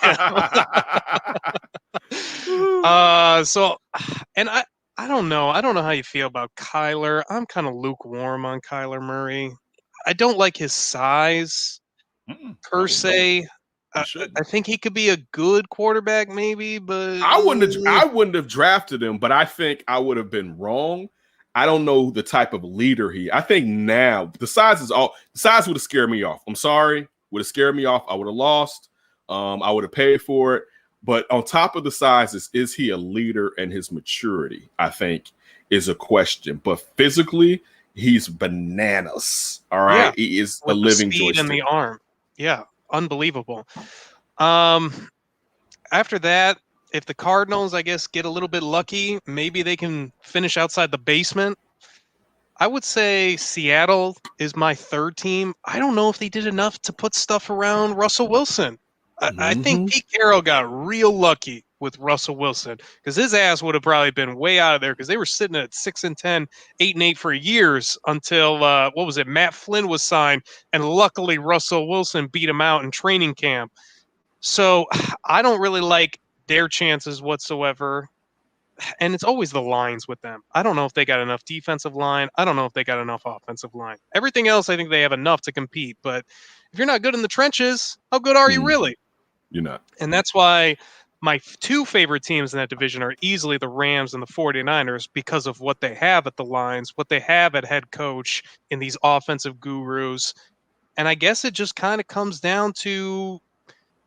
And I don't know. I don't know how you feel about Kyler. I'm kind of lukewarm on Kyler Murray. I don't like his size per se. I think he could be a good quarterback, maybe, but I wouldn't have drafted him, but I think I would have been wrong. I don't know the type of leader I think now the size would have scared me off. I'm sorry, would have scared me off. I would have lost. I would have paid for it. But on top of the size is he a leader, and his maturity, I think, is a question. But physically, he's bananas. All right. Yeah. He is with a living the speed joystick. And the arm. Yeah. Unbelievable. After that, if the Cardinals, I guess, get a little bit lucky, maybe they can finish outside the basement. I would say Seattle is my third team. I don't know if they did enough to put stuff around Russell Wilson. I think Pete Carroll got real lucky with Russell Wilson because his ass would have probably been way out of there because they were sitting at 6-10, 8-8 for years until, Matt Flynn was signed, and luckily Russell Wilson beat him out in training camp. So I don't really like their chances whatsoever. And it's always the lines with them. I don't know if they got enough defensive line. I don't know if they got enough offensive line. Everything else, I think they have enough to compete. But if you're not good in the trenches, how good are you really? You're not. And that's why my two favorite teams in that division are easily the Rams and the 49ers because of what they have at the lines, what they have at head coach in these offensive gurus. And I guess it just kind of comes down to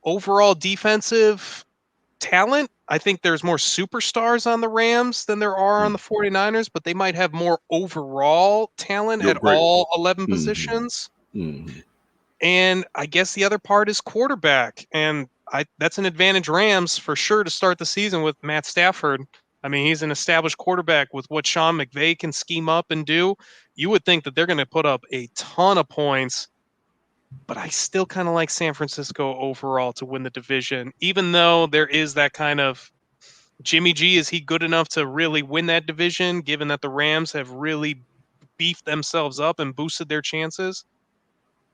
overall defensive talent. I think there's more superstars on the Rams than there are on the 49ers, but they might have more overall talent all 11 positions. And I guess the other part is quarterback. And that's an advantage Rams for sure to start the season with Matt Stafford. I mean, he's an established quarterback with what Sean McVay can scheme up and do. You would think that they're going to put up a ton of points. But I still kind of like San Francisco overall to win the division, even though there is that kind of Jimmy G. Is he good enough to really win that division, given that the Rams have really beefed themselves up and boosted their chances?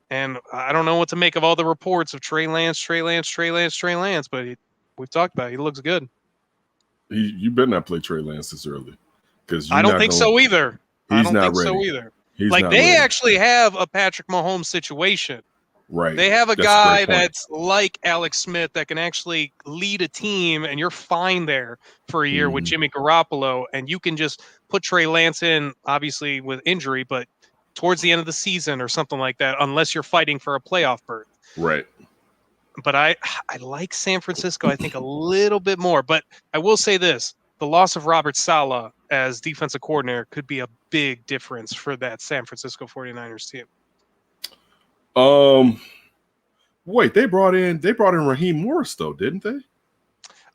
And I don't know what to make of all the reports of Trey Lance, but we've talked about it. He looks good. You better not play Trey Lance this early. I don't think so either. He's not ready. They actually have a Patrick Mahomes situation. Right. They have a guy that's like Alex Smith that can actually lead a team, and you're fine there for a year with Jimmy Garoppolo, and you can just put Trey Lance in, obviously with injury, but towards the end of the season or something like that, unless you're fighting for a playoff berth. Right. But I like San Francisco, I think, a little bit more. But I will say this. The loss of Robert Saleh as defensive coordinator could be a big difference for that San Francisco 49ers team. Wait, they brought in Raheem Morris though, didn't they?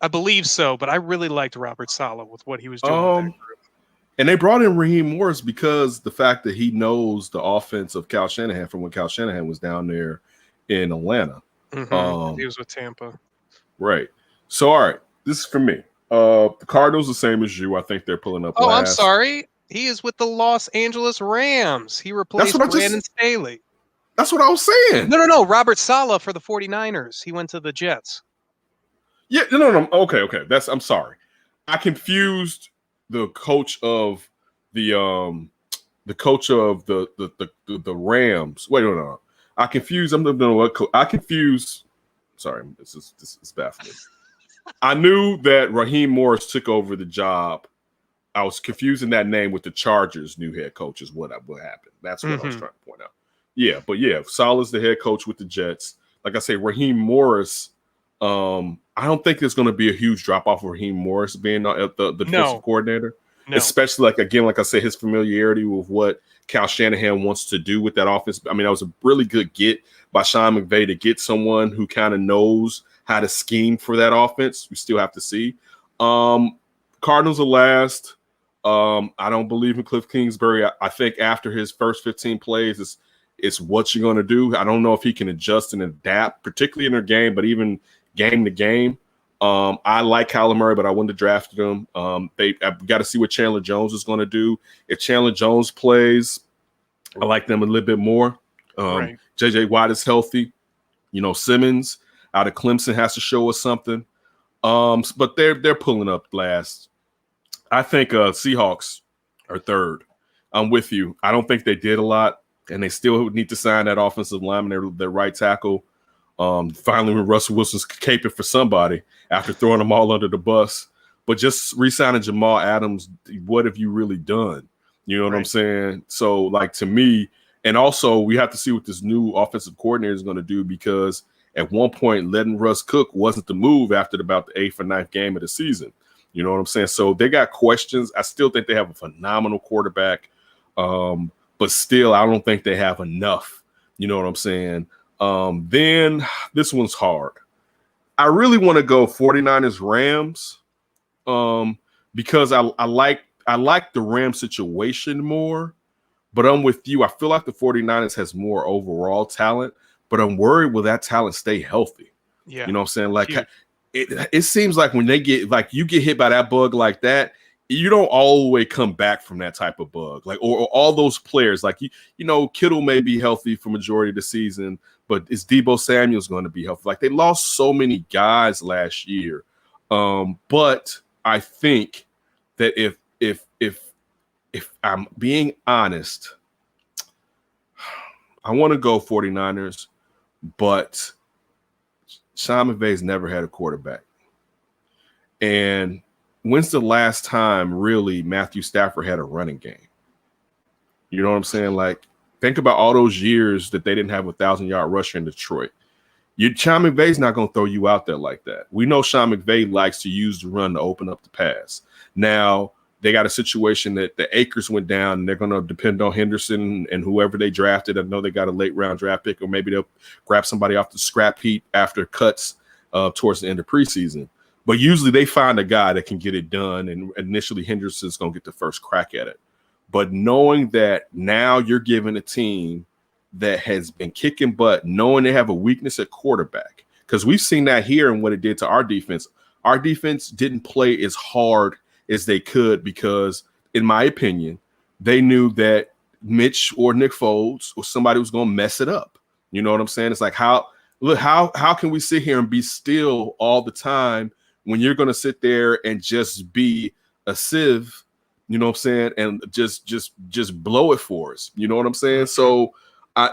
I believe so, but I really liked Robert Saleh with what he was doing with that group. And they brought in Raheem Morris because the fact that he knows the offense of Kyle Shanahan from when Kyle Shanahan was down there in Atlanta. He was with Tampa. Right. So, all right, this is for me. The Cardinals the same as you. I think they're pulling up last. I'm sorry. He is with the Los Angeles Rams. He replaced Brandon Staley. That's what I was saying. No. Robert Saleh for the 49ers. He went to the Jets. Yeah, no. Okay. I'm sorry. I confused the coach of the Rams. Wait, no. I confused. Sorry, this is baffling. I knew that Raheem Morris took over the job I was confusing that name with the Chargers' new head coach is what happened. That's what I was trying to point out. Yeah, but yeah, Saleh's the head coach with the Jets. Like I say, Raheem Morris. I don't think there's going to be a huge drop off of Raheem Morris being the defensive coordinator, especially like I said, his familiarity with what Kyle Shanahan wants to do with that offense. I mean, that was a really good get by Sean McVay to get someone who kind of knows how to scheme for that offense. We still have to see. Cardinals are last. I don't believe in Cliff Kingsbury. I think after his first 15 plays, it's what you're going to do. I don't know if he can adjust and adapt, particularly in their game, but even game to game. I like Kyler Murray, but I wouldn't have drafted him. I've got to see what Chandler Jones is going to do. If Chandler Jones plays, I like them a little bit more. Right. JJ Watt is healthy. Simmons out of Clemson has to show us something. But they're pulling up last. I think Seahawks are third. I'm with you. I don't think they did a lot, and they still need to sign that offensive lineman, their right tackle. Finally, when Russell Wilson's caping for somebody after throwing them all under the bus. But just re-signing Jamal Adams, what have you really done? You know what I'm saying? So, like, to me, and also we have to see what this new offensive coordinator is going to do, because at one point, letting Russ cook wasn't the move after about the 8th or 9th game of the season. You know what I'm saying? So they got questions. I still think they have a phenomenal quarterback, but still, I don't think they have enough. You know what I'm saying? Then this one's hard. I really want to go 49ers Rams because I like the Rams situation more, but I'm with you. I feel like the 49ers has more overall talent, but I'm worried will that talent stay healthy? Yeah. You know what I'm saying? Like it seems like when they get you get hit by that bug like that, you don't always come back from that type of bug. Like or all those players, like Kittle may be healthy for majority of the season, but is Deebo Samuel's going to be healthy? Like they lost so many guys last year. But I think that if I'm being honest, I want to go 49ers, but Sean McVay's never had a quarterback. And when's the last time really Matthew Stafford had a running game? You know what I'm saying? Like, think about all those years that they didn't have a 1,000-yard rusher in Detroit. Sean McVay's not going to throw you out there like that. We know Sean McVay likes to use the run to open up the pass. Now, they got a situation that the Akers went down, and they're going to depend on Henderson and whoever they drafted. I know they got a late-round draft pick, or maybe they'll grab somebody off the scrap heap after cuts towards the end of preseason. But usually they find a guy that can get it done, and initially Henderson's going to get the first crack at it. But knowing that now you're giving a team that has been kicking butt, knowing they have a weakness at quarterback, because we've seen that here and what it did to our defense. Our defense didn't play as hard as they could because, in my opinion, they knew that Mitch or Nick Foles or somebody was going to mess it up. You know what I'm saying? It's like, how can we sit here and be still all the time when you're going to sit there and just be a sieve, you know what I'm saying, and just blow it for us? You know what I'm saying? So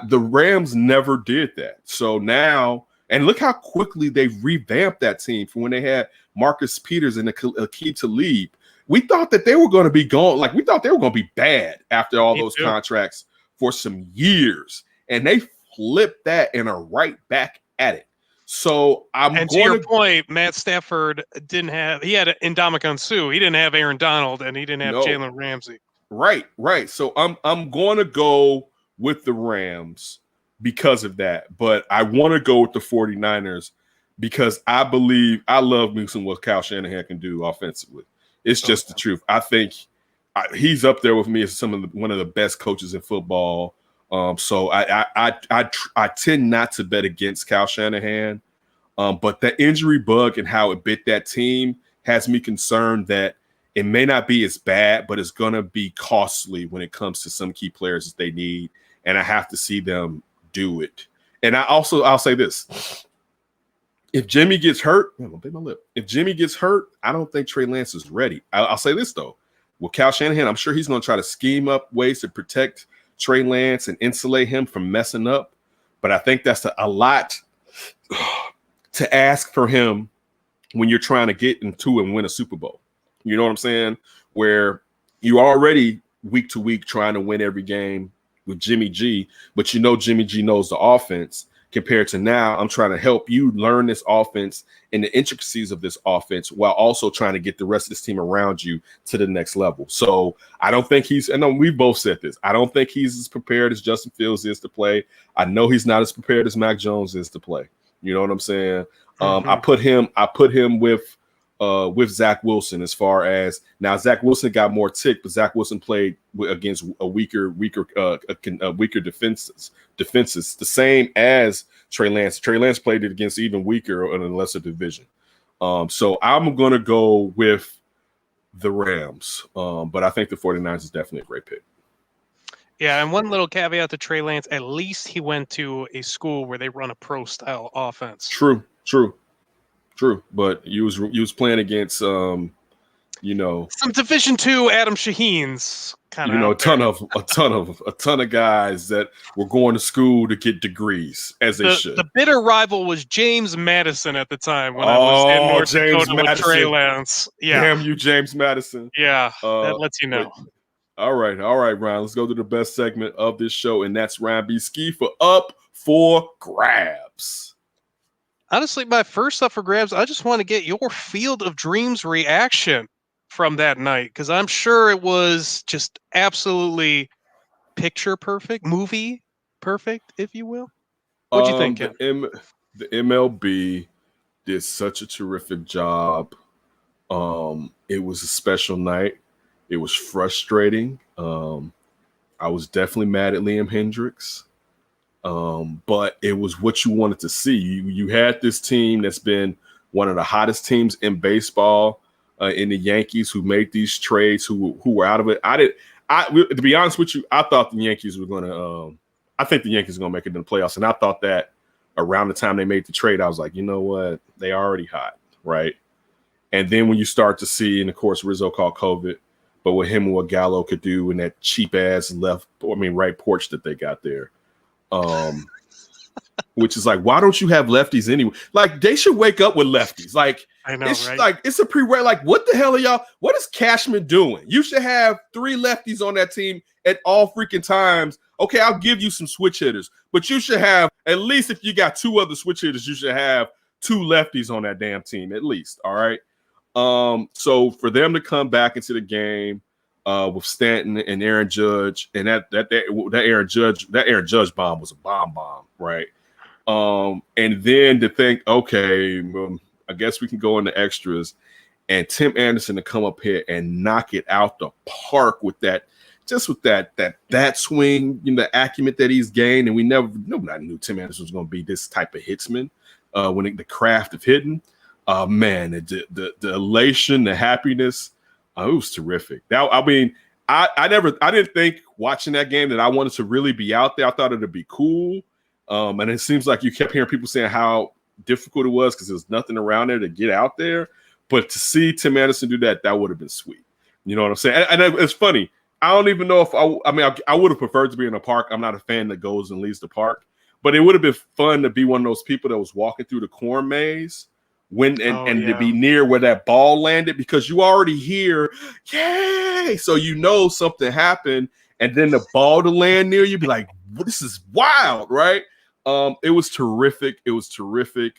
the Rams never did that. So now, and look how quickly they revamped that team from when they had Marcus Peters and Aqib Talib. We thought that they were going to be gone. Like, we thought they were going to be bad after all those contracts for some years. And they flipped that and are right back at it. So to your point, Matt Stafford he had Ndamukong Suh. He didn't have Aaron Donald, and he didn't have Jalen Ramsey. Right. So I'm going to go with the Rams because of that. But I want to go with the 49ers because I love me some what Kyle Shanahan can do offensively. It's just the truth. I think he's up there with me as one of the best coaches in football. So I tend not to bet against Kyle Shanahan, but the injury bug and how it bit that team has me concerned that it may not be as bad, but it's going to be costly when it comes to some key players that they need, and I have to see them do it. And I'll say this. If Jimmy gets hurt, If Jimmy gets hurt, I don't think Trey Lance is ready. I'll say this, though. With Kyle Shanahan, I'm sure he's going to try to scheme up ways to protect Trey Lance and insulate him from messing up. But I think that's a lot to ask for him when you're trying to get into and win a Super Bowl. You know what I'm saying? Where you're already week to week trying to win every game with Jimmy G, but Jimmy G knows the offense. Compared to now, I'm trying to help you learn this offense and the intricacies of this offense while also trying to get the rest of this team around you to the next level. So I don't think I know we both said this. I don't think he's as prepared as Justin Fields is to play. I know he's not as prepared as Mac Jones is to play. You know what I'm saying? I put him with Zach Wilson as far as now. Zach Wilson got more tick, but Zach Wilson played against a weaker defenses. The same as Trey Lance. Trey Lance played it against even weaker in a lesser division. So I'm going to go with the Rams, but I think the 49ers is definitely a great pick. Yeah, and one little caveat to Trey Lance, at least he went to a school where they run a pro-style offense. True. But you was playing against some Division II Adam Shaheen's kind of a ton of guys that were going to school to get degrees, as they should. The bitter rival was James Madison at the time when I was in North Dakota with Trey Lance. Yeah. Damn you, James Madison. Yeah, that lets you know. All right, Ryan. Let's go to the best segment of this show, and that's Ryan B. Ski for Up for Grabs. Honestly, my first up for grabs, I just want to get your Field of Dreams reaction from that night, because I'm sure it was just absolutely picture perfect, movie perfect, if you will. What'd you think, Ken? The MLB did such a terrific job. It was a special night. It was frustrating. I was definitely mad at Liam Hendricks. But it was what you wanted to see. You had this team that's been one of the hottest teams in baseball, in the Yankees, who made these trades, who were out of it. To be honest with you, I thought the Yankees were going to. I think the Yankees are going to make it in the playoffs, and I thought that around the time they made the trade, I was like, you know what, they already hot, right? And then when you start to see, and of course Rizzo called COVID, but with him and what Gallo could do in that cheap ass right porch that they got there. Which is like, why don't you have lefties anyway? Like, they should wake up with lefties. Like, I know, it's right? like, it's a pre-rare. Like, what the hell are y'all? What is Cashman doing? You should have 3 lefties on that team at all freaking times. Okay, I'll give you some switch hitters, but you should have, at least if you got 2 other switch hitters, you should have 2 lefties on that damn team at least. All right. So for them to come back into the game, with Stanton and Aaron Judge, and that Aaron Judge bomb was a bomb, right? And then to think, okay, I guess we can go into extras, and Tim Anderson to come up here and knock it out the park with that swing, the acumen that he's gained, and nobody knew Tim Anderson was going to be this type of hitsman. The craft of hitting, man, the elation, the happiness. It was terrific. I didn't think watching that game that I wanted to really be out there. I thought it'd be cool. And it seems like you kept hearing people saying how difficult it was because there's nothing around there to get out there. But to see Tim Anderson do that would have been sweet. You know what I'm saying? And it's funny. I don't even know if I would have preferred to be in a park. I'm not a fan that goes and leaves the park, but it would have been fun to be one of those people that was walking through the corn maze to be near where that ball landed, because you already hear, yay! So something happened, and then the ball to land near you, be like, this is wild, right? It was terrific.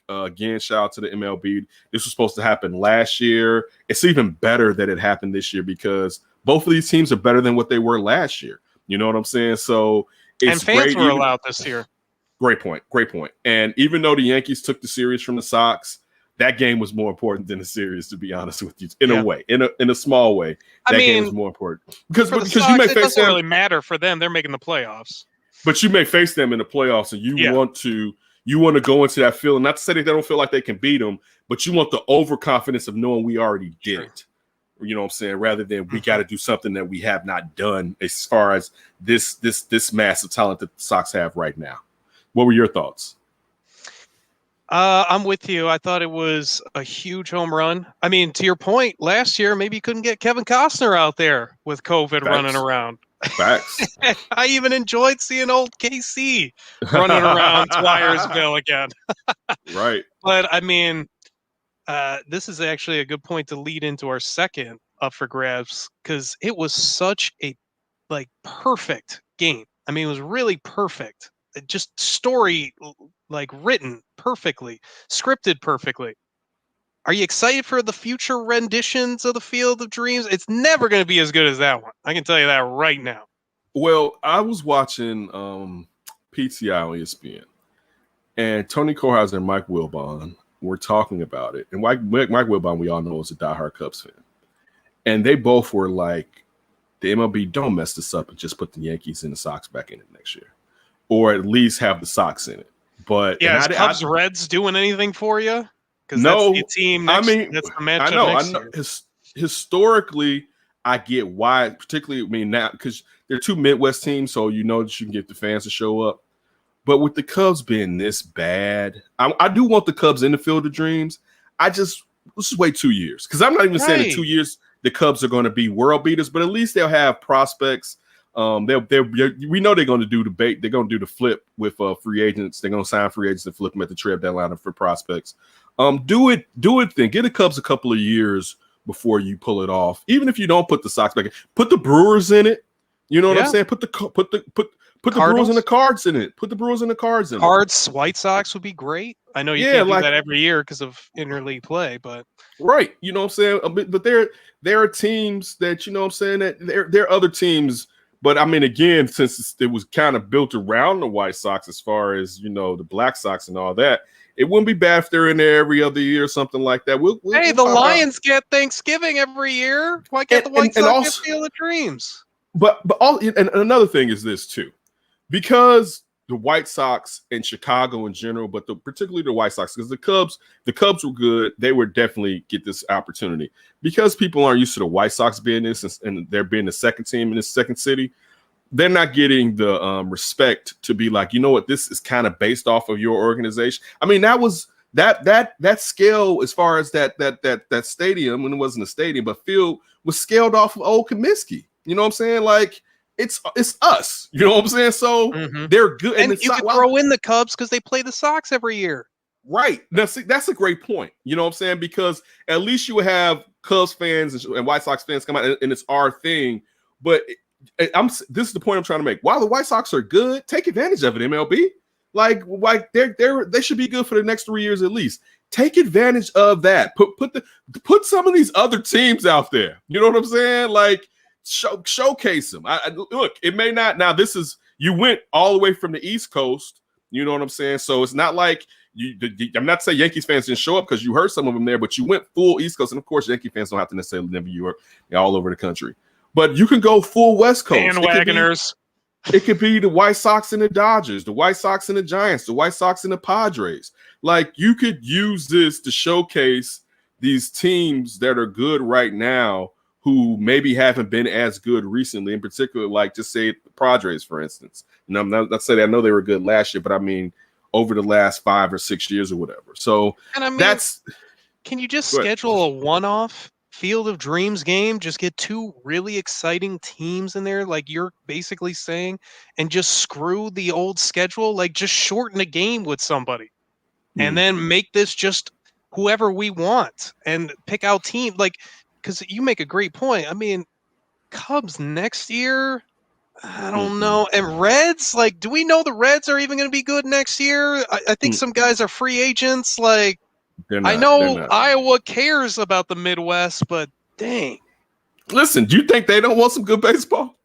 Again, shout out to the MLB. This was supposed to happen last year. It's even better that it happened this year because both of these teams are better than what they were last year. You know what I'm saying? So it's fans were allowed this year. Great point. And even though the Yankees took the series from the Sox, that game was more important than the series, to be honest with you. A way, in a small way, game was more important because Sox, you may face them. It doesn't really matter for them; they're making the playoffs. But you may face them in the playoffs, and you want to go into that feeling. Not to say that they don't feel like they can beat them, but you want the overconfidence of knowing we already did it. You know what I'm saying? Rather than we got to do something that we have not done as far as this massive talent that the Sox have right now. What were your thoughts? I'm with you. I thought it was a huge home run. I mean, to your point, last year, maybe you couldn't get Kevin Costner out there with COVID running around. Facts. I even enjoyed seeing old KC running around Dwyersville again. Right. But, I mean, this is actually a good point to lead into our second up for grabs because it was such a perfect game. I mean, it was really perfect. Just story written perfectly, scripted perfectly. Are you excited for the future renditions of the Field of Dreams? It's never going to be as good as that one. I can tell you that right now. Well, I was watching PTI on ESPN, and Tony Kornheiser and Mike Wilbon were talking about it. And Mike Wilbon, we all know, is a diehard Cubs fan. And they both were like, the MLB, don't mess this up and just put the Yankees and the Sox back in it next year. Or at least have the Sox in it. But yeah, is Cubs Reds doing anything for you? Because no, that's the team next, that's the matchup next year. Historically, I get why, particularly, now, because they're two Midwest teams, so you know that you can get the fans to show up. But with the Cubs being this bad, I do want the Cubs in the Field of Dreams. Let's just wait 2 years. Because I'm not even saying in 2 years the Cubs are going to be world beaters, but at least they'll have prospects. We know they're going to do the bait. They're going to do the flip with free agents. They're going to sign free agents and flip them at the trade deadline for prospects. Do it then. Get the Cubs a couple of years before you pull it off. Even if you don't put the Sox back in, put the Brewers in it. You know what I'm saying? Put the Brewers and the Cards in it. Put the Brewers and the Cards in it. Cards, White Sox would be great. I know you can't do that every year because of interleague play, but right. You know what I'm saying? But there are teams that, you know what I'm saying, that there are other teams. But I mean, again, since it was kind of built around the White Sox as far as, you know, the Black Sox and all that, it wouldn't be bad if they're in there every other year or something like that. We'll the Lions get Thanksgiving every year. Why can't the White Sox get Field of Dreams? But another thing is this too, because the White Sox and Chicago in general, but particularly the White Sox, because the Cubs were good. They would definitely get this opportunity because people aren't used to the White Sox being this and they're being the second team in this second city. They're not getting the respect to be like, you know what, this is kind of based off of your organization. I mean, that was that scale as far as that stadium, when it wasn't a stadium, but field was scaled off of Old Comiskey. You know what I'm saying? Like, it's us. You know what I'm saying? So they're good. And you could throw in the Cubs because they play the Sox every year. Right. That's a great point. You know what I'm saying? Because at least you would have Cubs fans and White Sox fans come out, and it's our thing. But this is the point I'm trying to make. While the White Sox are good, take advantage of it, MLB. Like they should be good for the next 3 years at least. Take advantage of that. Put some of these other teams out there. You know what I'm saying? Like, showcase them. Look, it may not. Now, you went all the way from the East Coast. You know what I'm saying? So it's not like I'm not saying Yankees fans didn't show up because you heard some of them there, but you went full East Coast. And of course, Yankee fans don't have to necessarily live in New York, all over the country. But you can go full West Coast. Bandwagoners. It could be the White Sox and the Dodgers, the White Sox and the Giants, the White Sox and the Padres. Like, you could use this to showcase these teams that are good right now who maybe haven't been as good recently, in particular, like just say the Padres, for instance. And I'm not saying I know they were good last year, but I mean over the last 5 or 6 years or whatever. So can you just schedule a one-off Field of Dreams game? Just get two really exciting teams in there, like you're basically saying, and just screw the old schedule. Like, just shorten a game with somebody, and then make this just whoever we want and pick out team. Like, because you make a great point. I mean, Cubs next year, I don't know. And Reds, like, do we know the Reds are even going to be good next year? I think some guys are free agents. Like, I know Iowa cares about the Midwest, but dang. Listen, do you think they don't want some good baseball?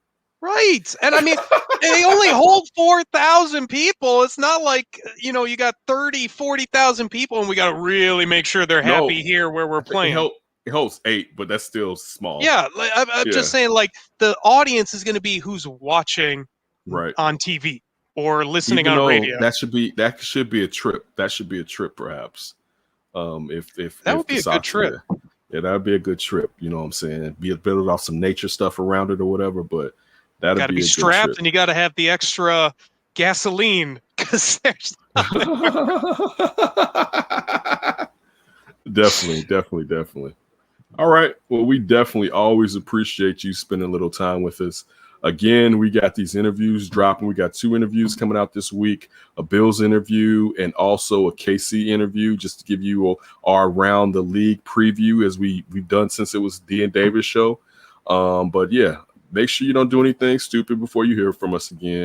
Right. And I mean, they only hold 4,000 people. It's not like, you got 30, 40,000 people and we got to really make sure they're happy here where we're playing. It holds 8, but that's still small. Yeah. I'm just saying, like, the audience is going to be who's watching on TV or listening on radio. That should be a trip. That should be a trip, perhaps. If that would be a good trip. Yeah, that would be a good trip. You know what I'm saying? Build off some nature stuff around it or whatever, but that'd be a strapped good trip. And you got to have the extra gasoline because there's Definitely. All right. Well, we definitely always appreciate you spending a little time with us. Again, we got these interviews dropping. We got 2 interviews coming out this week, a Bills interview and also a KC interview, just to give you our Around the League preview as we've done since it was D and Davis show. But yeah, make sure you don't do anything stupid before you hear from us again.